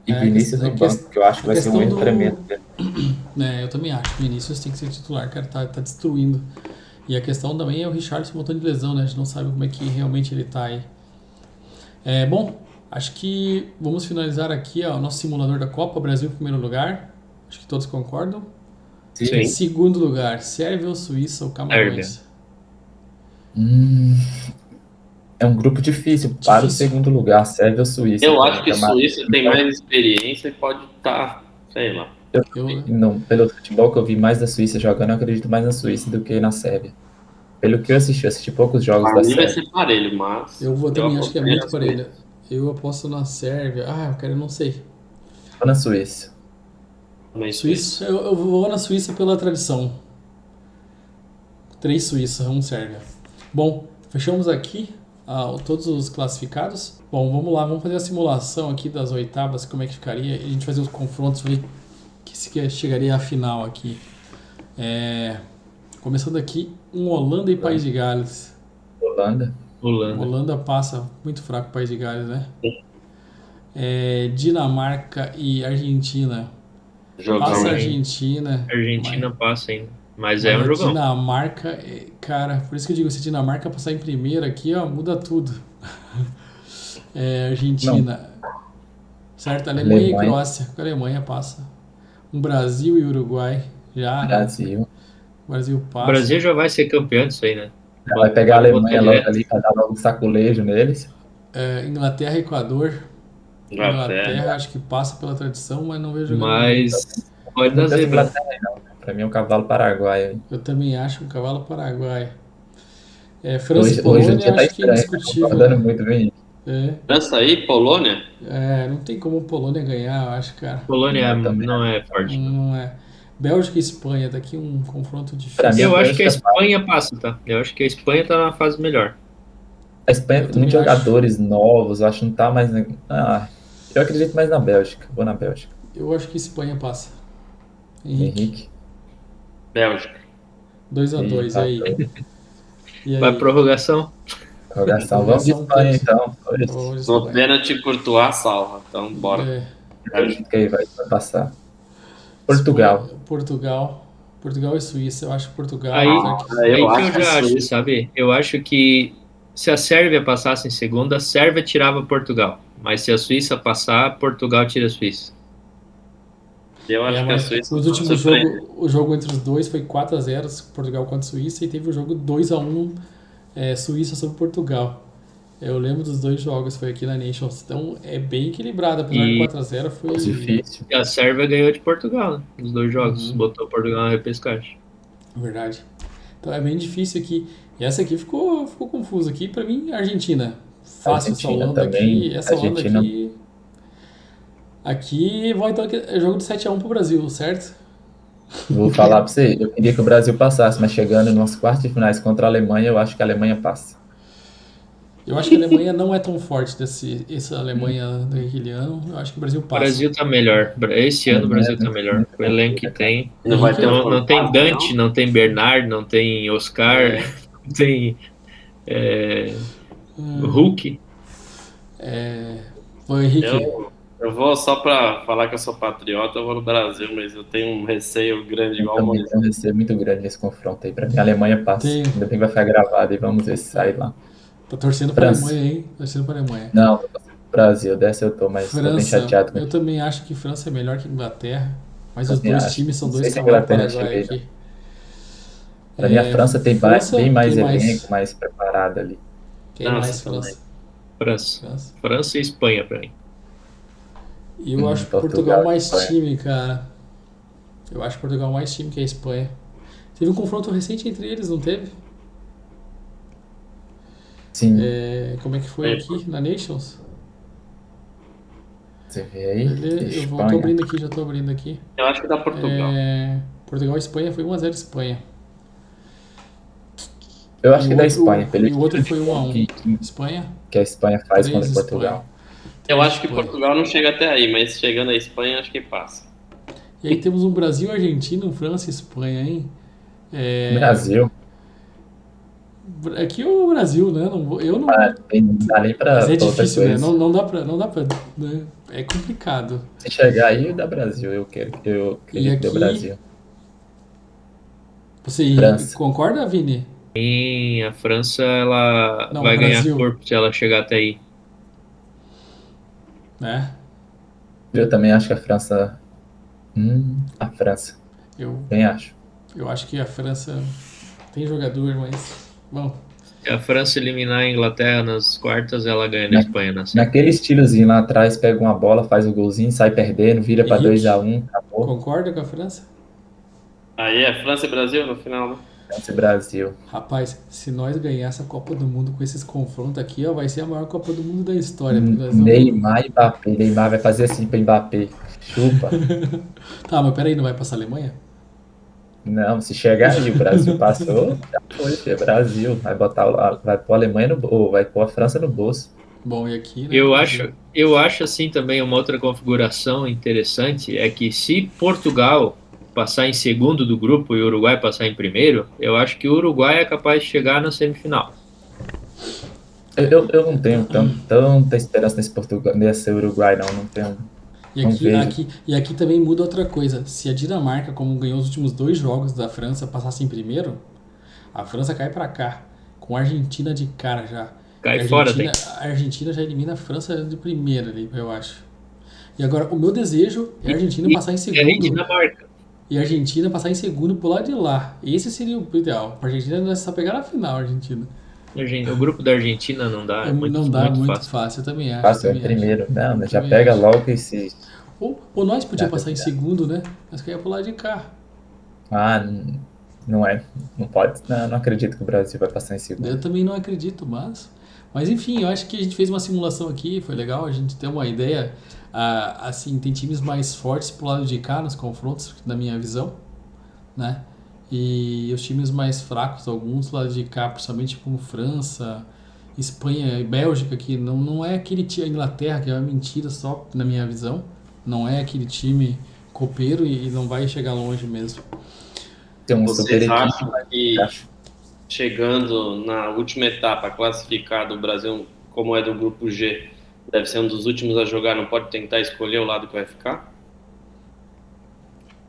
E Vinícius no banco, que eu acho que vai ser um erro tremendo. Eu também acho. O Vinícius tem que ser titular, cara, tá destruindo. E a questão também é o Richarlison voltando de lesão, né? A gente não sabe como é que realmente ele tá aí. Bom, acho que vamos finalizar aqui o nosso simulador da Copa. Brasil em primeiro lugar. Acho que todos concordam. Sim. Segundo lugar, Sérvia ou Suíça ou Camarões? É um grupo difícil para o segundo lugar, Sérvia ou Suíça. Eu acho que Camarões. Suíça tem mais experiência e pode estar, sei lá. Não, pelo futebol que eu vi mais da Suíça jogando, eu acredito mais na Suíça do que na Sérvia. Pelo que eu assisti poucos jogos Pra da mim vai Sérvia. ser parelho, mas. Eu também acho que é apostei muito na parelho. Eu aposto na Sérvia. Eu não sei. Ou na Suíça. Também Suíça, eu vou na Suíça pela tradição. 3 Suíça, 1 Sérvia. Bom, fechamos aqui todos os classificados. Bom, vamos lá, vamos fazer a simulação aqui das oitavas, como é que ficaria. E a gente fazer os confrontos, ver que chegaria à final aqui. Começando aqui, Holanda e País de Gales. Holanda. Holanda passa muito fraco o País de Gales, né? Dinamarca e Argentina. Passa a Argentina. Argentina passa ainda. Mas é um a jogão. Dinamarca, cara, por isso que eu digo, se a Dinamarca passar em primeiro aqui, muda tudo. Argentina. Certo? Alemanha e Croácia. A Alemanha passa. Brasil e Uruguai. Já, né? Brasil. Brasil O passa. Brasil já vai ser campeão disso aí, né? Vai pegar a Pode Alemanha botar logo direto. ali para dar logo um saculejo neles. Inglaterra e Equador. Inglaterra. Acho que passa pela tradição, mas não vejo jogando Mas pode dar Não tem zebra. Inglaterra, não. Pra mim é um cavalo paraguaio. Eu também acho um cavalo paraguaio. França e Hoje o Polônia, dia tá acho que é estranho, indiscutível. concordando muito bem. França aí, Polônia? Não tem como Polônia ganhar, eu acho, cara. Polônia Eu também não é forte. Não é. Bélgica e Espanha, daqui um confronto difícil. Pra mim, Eu a acho que a Bélgica Espanha passa, tá? Eu acho que a Espanha tá numa fase melhor. A Espanha Eu tem também muitos acho. jogadores novos, eu acho que não tá mais. Eu acredito mais na Bélgica. Vou na Bélgica. Eu acho que Espanha passa. Henrique, Henrique. Bélgica. 2-2, e aí? E aí? Vai prorrogação? Prorrogação. Vamos de Espanha então. Vamos de No Espanha. pênalti, Courtois salva. Então, bora. Acredito que aí vai passar. Portugal. Portugal e Suíça. Eu acho que Portugal. Aí, apesar aí eu que acho eu que já acho, Suíça. sabe? Eu acho que se a Sérvia passasse em segunda, a Sérvia tirava Portugal. Mas se a Suíça passar, Portugal tira a Suíça. Eu acho que a mas Suíça. os últimos surpreende. o jogo entre os dois foi 4-0, Portugal contra a Suíça, e teve o jogo 2-1 Suíça sobre Portugal. Eu lembro dos dois jogos, foi aqui na Nations. Então é bem equilibrado, apesar de E 4x0 foi. Difícil. a Sérvia ganhou de Portugal, né? Nos dois jogos. Uhum. Botou Portugal na repescagem. Verdade. Então é bem difícil aqui. E essa aqui ficou confusa aqui. Pra mim, Argentina. Fácil essa Argentina Holanda também. aqui. Essa Holanda Argentina- aqui. Aqui vai então é jogo de 7x1 pro Brasil, certo? Vou falar pra você, eu queria que o Brasil passasse, mas chegando nos quartos de finais contra a Alemanha, eu acho que a Alemanha passa. Eu acho que a Alemanha não é tão forte essa Alemanha do Henrique Liano. Eu acho que o Brasil O passa. Brasil tá melhor. Esse ano o Brasil tá melhor. O elenco que tem. Não vai ter Não tem formato, Dante, não tem Bernard, não tem Oscar, É. não tem Hulk. Ô, Henrique, Eu vou só pra falar que eu sou patriota, eu vou no Brasil, mas eu tenho um receio grande igual o Também Moisés. tem um receio muito grande nesse confronto aí. Pra mim, a Alemanha passa. Tem. Ainda bem que vai ficar gravado e vamos ver se sai lá. tá torcendo pra França. Alemanha, hein? Torcendo pra Alemanha. Não, eu tô torcendo pro Brasil, dessa eu tô, mas tô bem França, chateado com eu isso. também acho que França é melhor que Inglaterra. Mas os Também dois acho. times são Não dois sei se a cavalos Inglaterra paraguaios chega aí, aqui. Pra mim, a França tem França, bem mais quem mais? elenco, mais preparada ali. Quem França mais, também. França? França. França. França e Espanha pra mim. E eu acho Portugal Portugal, mais Espanha. time, cara. Eu acho Portugal mais time que a Espanha. Teve um confronto recente entre eles, não teve? Sim, Como é que foi aqui na Nations? você vê aí, Eu tô Espanha. abrindo aqui, já tô abrindo aqui. Eu acho que dá Portugal. Portugal e Espanha foi 1x0 Espanha. Eu acho E que o da outro- Espanha, pelo e o outro estilo de foi 1 a 1. jogo Espanha? que a Espanha faz 3 contra Espanha. Portugal. Eu acho que Espanha. Portugal não chega até aí, mas chegando a Espanha, acho que passa. E aí temos um Brasil, Argentina, um França e Espanha, hein? Brasil, Aqui é o Brasil, né? Eu não. não dá nem pra Mas é pra outra difícil, né? coisa. Não dá pra. Né? É complicado. Se chegar aí, dá Brasil. Eu acredito que dê aqui- Brasil. Você França. concorda, Vini? E a França, ela Não, vai Brasil. ganhar corpo se ela chegar até aí. Né? Eu também acho que a França. A França, Eu bem acho. acho que a França tem jogador, mas. Bom. Se a França eliminar a Inglaterra nas quartas, ela ganha da Espanha na semi. Naquele estilozinho lá atrás, pega uma bola, faz o golzinho, sai perdendo, vira pra Henrique? 2x1, acabou. Concorda com a França? Aí é França e Brasil no final, né? França e Brasil. Rapaz, se nós ganhar essa Copa do Mundo com esses confrontos aqui, ó, vai ser a maior Copa do Mundo da história. Porque nós vamos- Neymar e Mbappé. Neymar vai fazer assim pra Mbappé. Chupa. Tá, mas peraí, não vai passar a Alemanha? Não, se chegar aí, o Brasil passou, já foi, é Brasil. Vai vai pôr a Alemanha ou vai pôr a França no bolso. Bom, e aqui, né? Eu acho assim também uma outra configuração interessante é que se Portugal passar em segundo do grupo e o Uruguai passar em primeiro, eu acho que o Uruguai é capaz de chegar na semifinal. Eu não tenho tanta esperança nesse Uruguai, não tenho. E Não aqui, vejo. aqui também muda outra coisa. Se a Dinamarca, como ganhou os últimos 2 jogos da França, passasse em primeiro, a França cai pra cá. Com a Argentina de cara já. Cai E a fora, Argentina, a Argentina já elimina a França de primeira ali, eu acho. E agora, o meu desejo é a Argentina passar em É a segundo. Dinamarca. E a Argentina passar em segundo pro lado de lá. Esse seria o ideal. Pra Argentina não é só pegar na final, a Argentina. O grupo da Argentina não dá, é muito, não dá muito fácil. fácil, eu também acho. Passa em também acho. primeiro. Não, já Também pega acho. logo esse. Ou nós podíamos Já passar em pega. segundo, né? Nós queríamos pro lado de cá. Não é. Não pode. Não acredito que o Brasil vai passar em Eu segundo. também não acredito, mas enfim, eu acho que a gente fez uma simulação aqui, foi legal a gente ter uma ideia. Assim, tem times mais fortes pro lado de cá nos confrontos, na minha visão, né? E os times mais fracos, alguns do lado de cá, principalmente como França, Espanha e Bélgica, que não é aquele time, a Inglaterra, que é uma mentira só, na minha visão. Não é aquele time copeiro e não vai chegar longe mesmo. Tem um super Vocês equipe. acham que Acho. chegando na última etapa, classificado, o Brasil, como é do grupo G, deve ser um dos últimos a jogar, não pode tentar escolher o lado que vai ficar?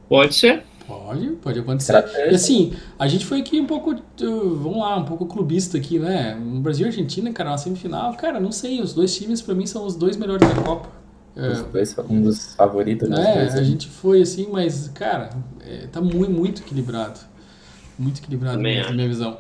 Pode ser. Pode acontecer. Estratégia. E assim, a gente foi aqui um pouco, vamos lá, um pouco clubista aqui, né? No Brasil e Argentina, cara, na semifinal, cara, não sei, os dois times pra mim são os dois melhores da Copa. Um dos favoritos dos dois. A gente foi assim, mas, cara, tá muito equilibrado. Muito equilibrado Também mesmo, na minha visão.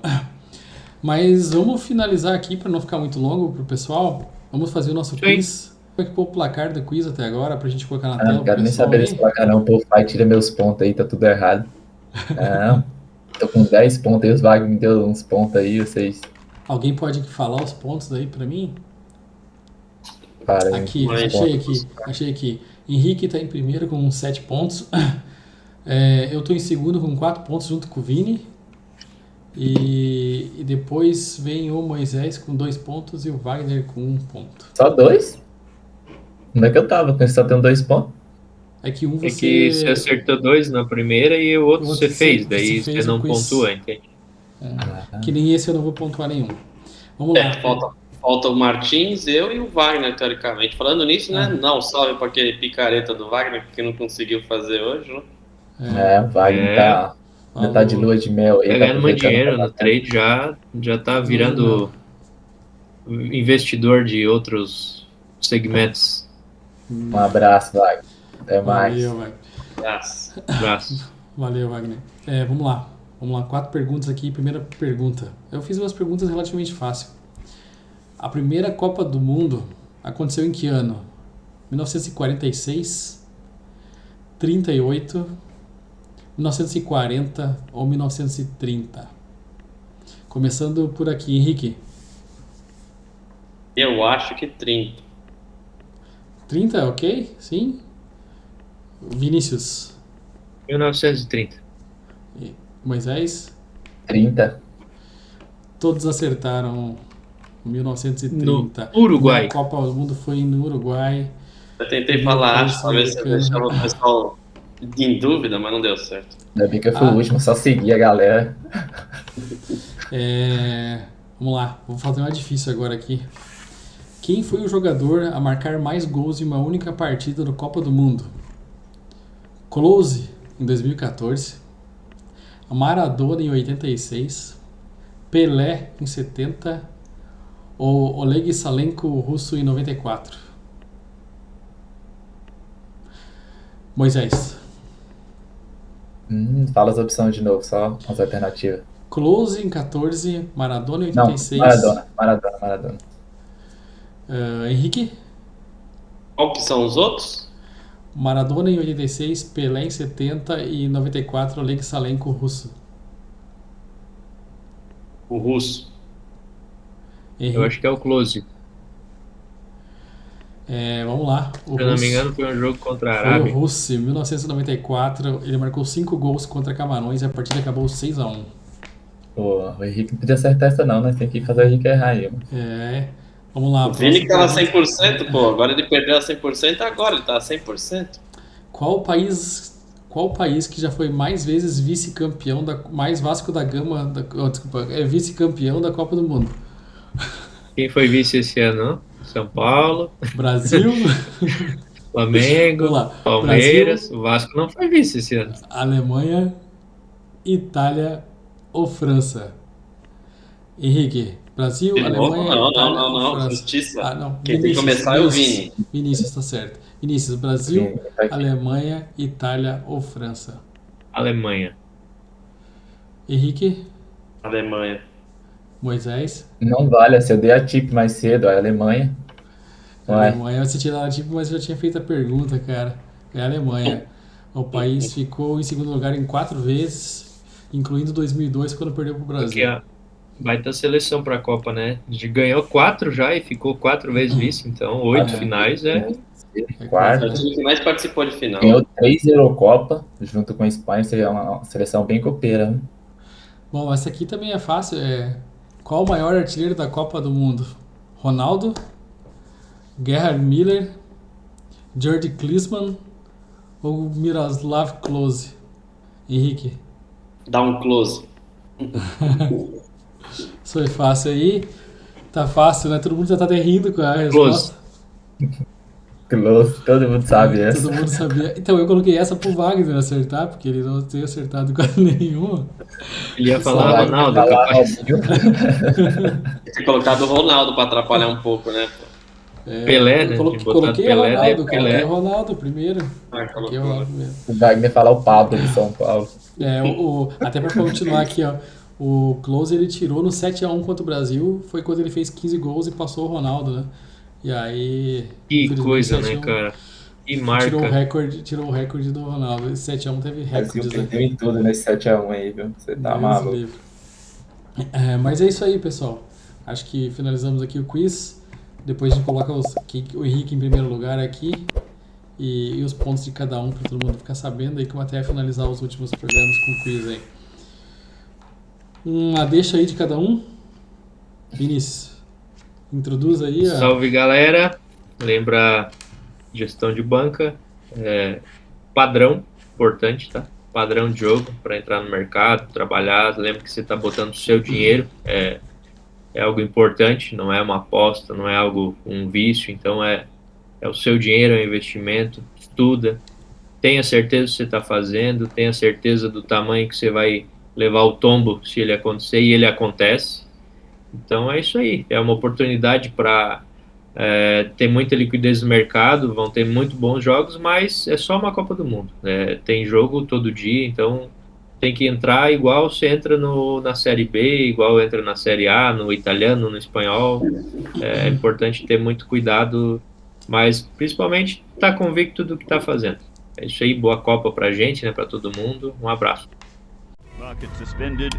Mas vamos finalizar aqui para não ficar muito longo pro pessoal. Vamos fazer o nosso Sim. quiz. Como é que ficou o placar do quiz até agora pra gente colocar na Ah, tela não pro quero nem pessoal saber aí? desse placar não, o povo vai tirar meus pontos aí, tá tudo errado. Não, tô com 10 pontos aí, os Wagner me deu uns pontos aí, vocês Alguém pode falar os pontos aí pra mim? param aí. Aqui, Mas- achei aqui. Henrique tá em primeiro com 7 pontos. Eu tô em segundo com 4 pontos junto com o Vini. E depois vem o Moisés com 2 pontos e o Wagner com 1 ponto. Só 2? Onde é que eu tava? Com só tendo 2 pontos? É que um É que você acertou 2 na primeira e o outro O outro você fez, você daí fez você o não quiz. pontua, entende? Que nem esse eu não vou pontuar nenhum. Vamos lá. Falta o Martins, eu e o Wagner, teoricamente. Falando nisso, né? Não, salve para aquele picareta do Wagner que não conseguiu fazer hoje, né? O Wagner É. ainda tá de lua de mel aí. Tá tá ganhando muito aproveitando dinheiro pra no trade, já tá virando investidor de outros segmentos. Um abraço, Wagner. Até mais. Valeu, Wagner. Graças. Abraço. Valeu, Wagner. Vamos lá. 4 perguntas aqui. Primeira pergunta. Eu fiz umas perguntas relativamente fáceis. A primeira Copa do Mundo aconteceu em que ano? 1946, 38, 1940 ou 1930? Começando por aqui, Henrique. Eu acho que 30. 30, ok? Sim? Vinícius. 1930. Moisés. 30. Todos acertaram 1930. No Uruguai. A Copa do Mundo foi no Uruguai. Eu tentei E falar, depois acho, pra ver se eu deixava o pessoal em dúvida, mas não deu certo. Ainda bem que eu fui o último, só seguir a galera. Vamos lá, vou fazer uma difícil agora aqui. Quem foi o jogador a marcar mais gols em uma única partida no Copa do Mundo? Klose, em 2014. Maradona, em 86. Pelé, em 70. Ou Oleg Salenko, russo, em 94. Moisés. Fala as opções de novo, só as alternativas. Klose, em 14. Maradona, em Não, 86. Maradona. Henrique. Qual que são os outros? Maradona em 86, Pelé em 70 e 94, Oleg Salenko, russo. O russo. Henrique. Eu acho que é o Close. Vamos lá. Se eu não me engano, foi um jogo contra a Foi o Arábia. russo, em 1994. Ele marcou 5 gols contra Camarões e a partida acabou 6-1. Pô, o Henrique não podia acertar essa não, né? Tem que fazer o Henrique errar aí, mano. Vamos lá. O Vini que tava próxima pergunta. 100%, pô. Agora ele perdeu a 100%, agora ele tá a 100%. Qual país que já foi mais vezes vice-campeão mais Vasco da Gama, vice-campeão da Copa do Mundo? Quem foi vice esse ano? São Paulo, Brasil, Flamengo, Vamos lá. Palmeiras. O Vasco não foi vice esse ano. Alemanha, Itália ou França? Henrique, Brasil, De novo? Alemanha, Não, Itália não, ou não. França? Justiça. Não. Quem tem que começar é o Vini. Vinícius, tá certo. Vinícius, Brasil, Vini, tá aqui. Alemanha, Itália ou França? Alemanha. Henrique, Alemanha. Moisés, Não vale, se eu dei a tip mais cedo, a Alemanha. Ué, Alemanha. Você tinha dado tipo, mas eu já tinha feito a pergunta, cara. É a Alemanha. O país ficou em segundo lugar em 4 vezes, incluindo 2002, quando perdeu pro Porque Brasil. a baita seleção pra Copa, né? Ganhou 4 já e ficou 4 vezes vice, então 8 Ah, finais É o quarto. time que mais participou de final. Ganhou 3 Eurocopa, junto com a Espanha, seria uma seleção bem copeira, né? Bom, essa aqui também é fácil. Qual o maior artilheiro da Copa do Mundo? Ronaldo, Gerhard Miller, Jordi Klinsmann ou Miroslav Klose? Henrique, Dá um close. isso foi fácil aí. Tá fácil, né? Todo mundo já tá até rindo com a resposta. Close, todo mundo sabe essa. Todo mundo sabia. Então eu coloquei essa pro Wagner acertar, porque ele não tinha acertado quase nenhuma. Ele ia falar Vai Ronaldo, falar capaz. Robinho. Tem colocado o Ronaldo pra atrapalhar um pouco, né? Pelé, Eu né? coloquei, Tinha botado coloquei Pelé, Ronaldo, daí coloquei Pelé. Ronaldo primeiro. Ah, Coloquei colocou. Ronaldo primeiro. O Wagner falar o Pablo de São Paulo. Até para continuar aqui, ó. O Klose ele tirou no 7-1 contra o Brasil, foi quando ele fez 15 gols e passou o Ronaldo, né? E aí, Que infelizmente, coisa, né, 7-1 cara? Que tirou marca. o recorde do Ronaldo. Esse 7-1 teve O Brasil recordes, né? perdeu em tudo nesse 7-1 aí, viu? Você tá Deus maluco. livre. Mas é isso aí, pessoal. Acho que finalizamos aqui o quiz. Depois a gente coloca o Henrique em primeiro lugar aqui e os pontos de cada um para todo mundo ficar sabendo aí, como até finalizar os últimos programas com o quiz aí. Uma deixa aí de cada um. Vinícius, introduz aí a... Salve, galera. Lembra, gestão de banca, padrão, importante, tá? Padrão de jogo para entrar no mercado, trabalhar. Lembra que você está botando o seu dinheiro, é algo importante, não é uma aposta, não é um vício, então é o seu dinheiro, é um investimento. Estuda, tenha certeza do que você está fazendo, tenha certeza do tamanho que você vai levar o tombo se ele acontecer, e ele acontece. Então é isso aí, é uma oportunidade para ter muita liquidez no mercado, vão ter muito bons jogos, mas é só uma Copa do Mundo, né? Tem jogo todo dia, então tem que entrar igual você entra na Série B, igual entra na Série A, no italiano, no espanhol. É importante ter muito cuidado, mas principalmente estar convicto do que está fazendo. É isso aí, boa Copa pra gente, né, para todo mundo. Um abraço. Market suspended.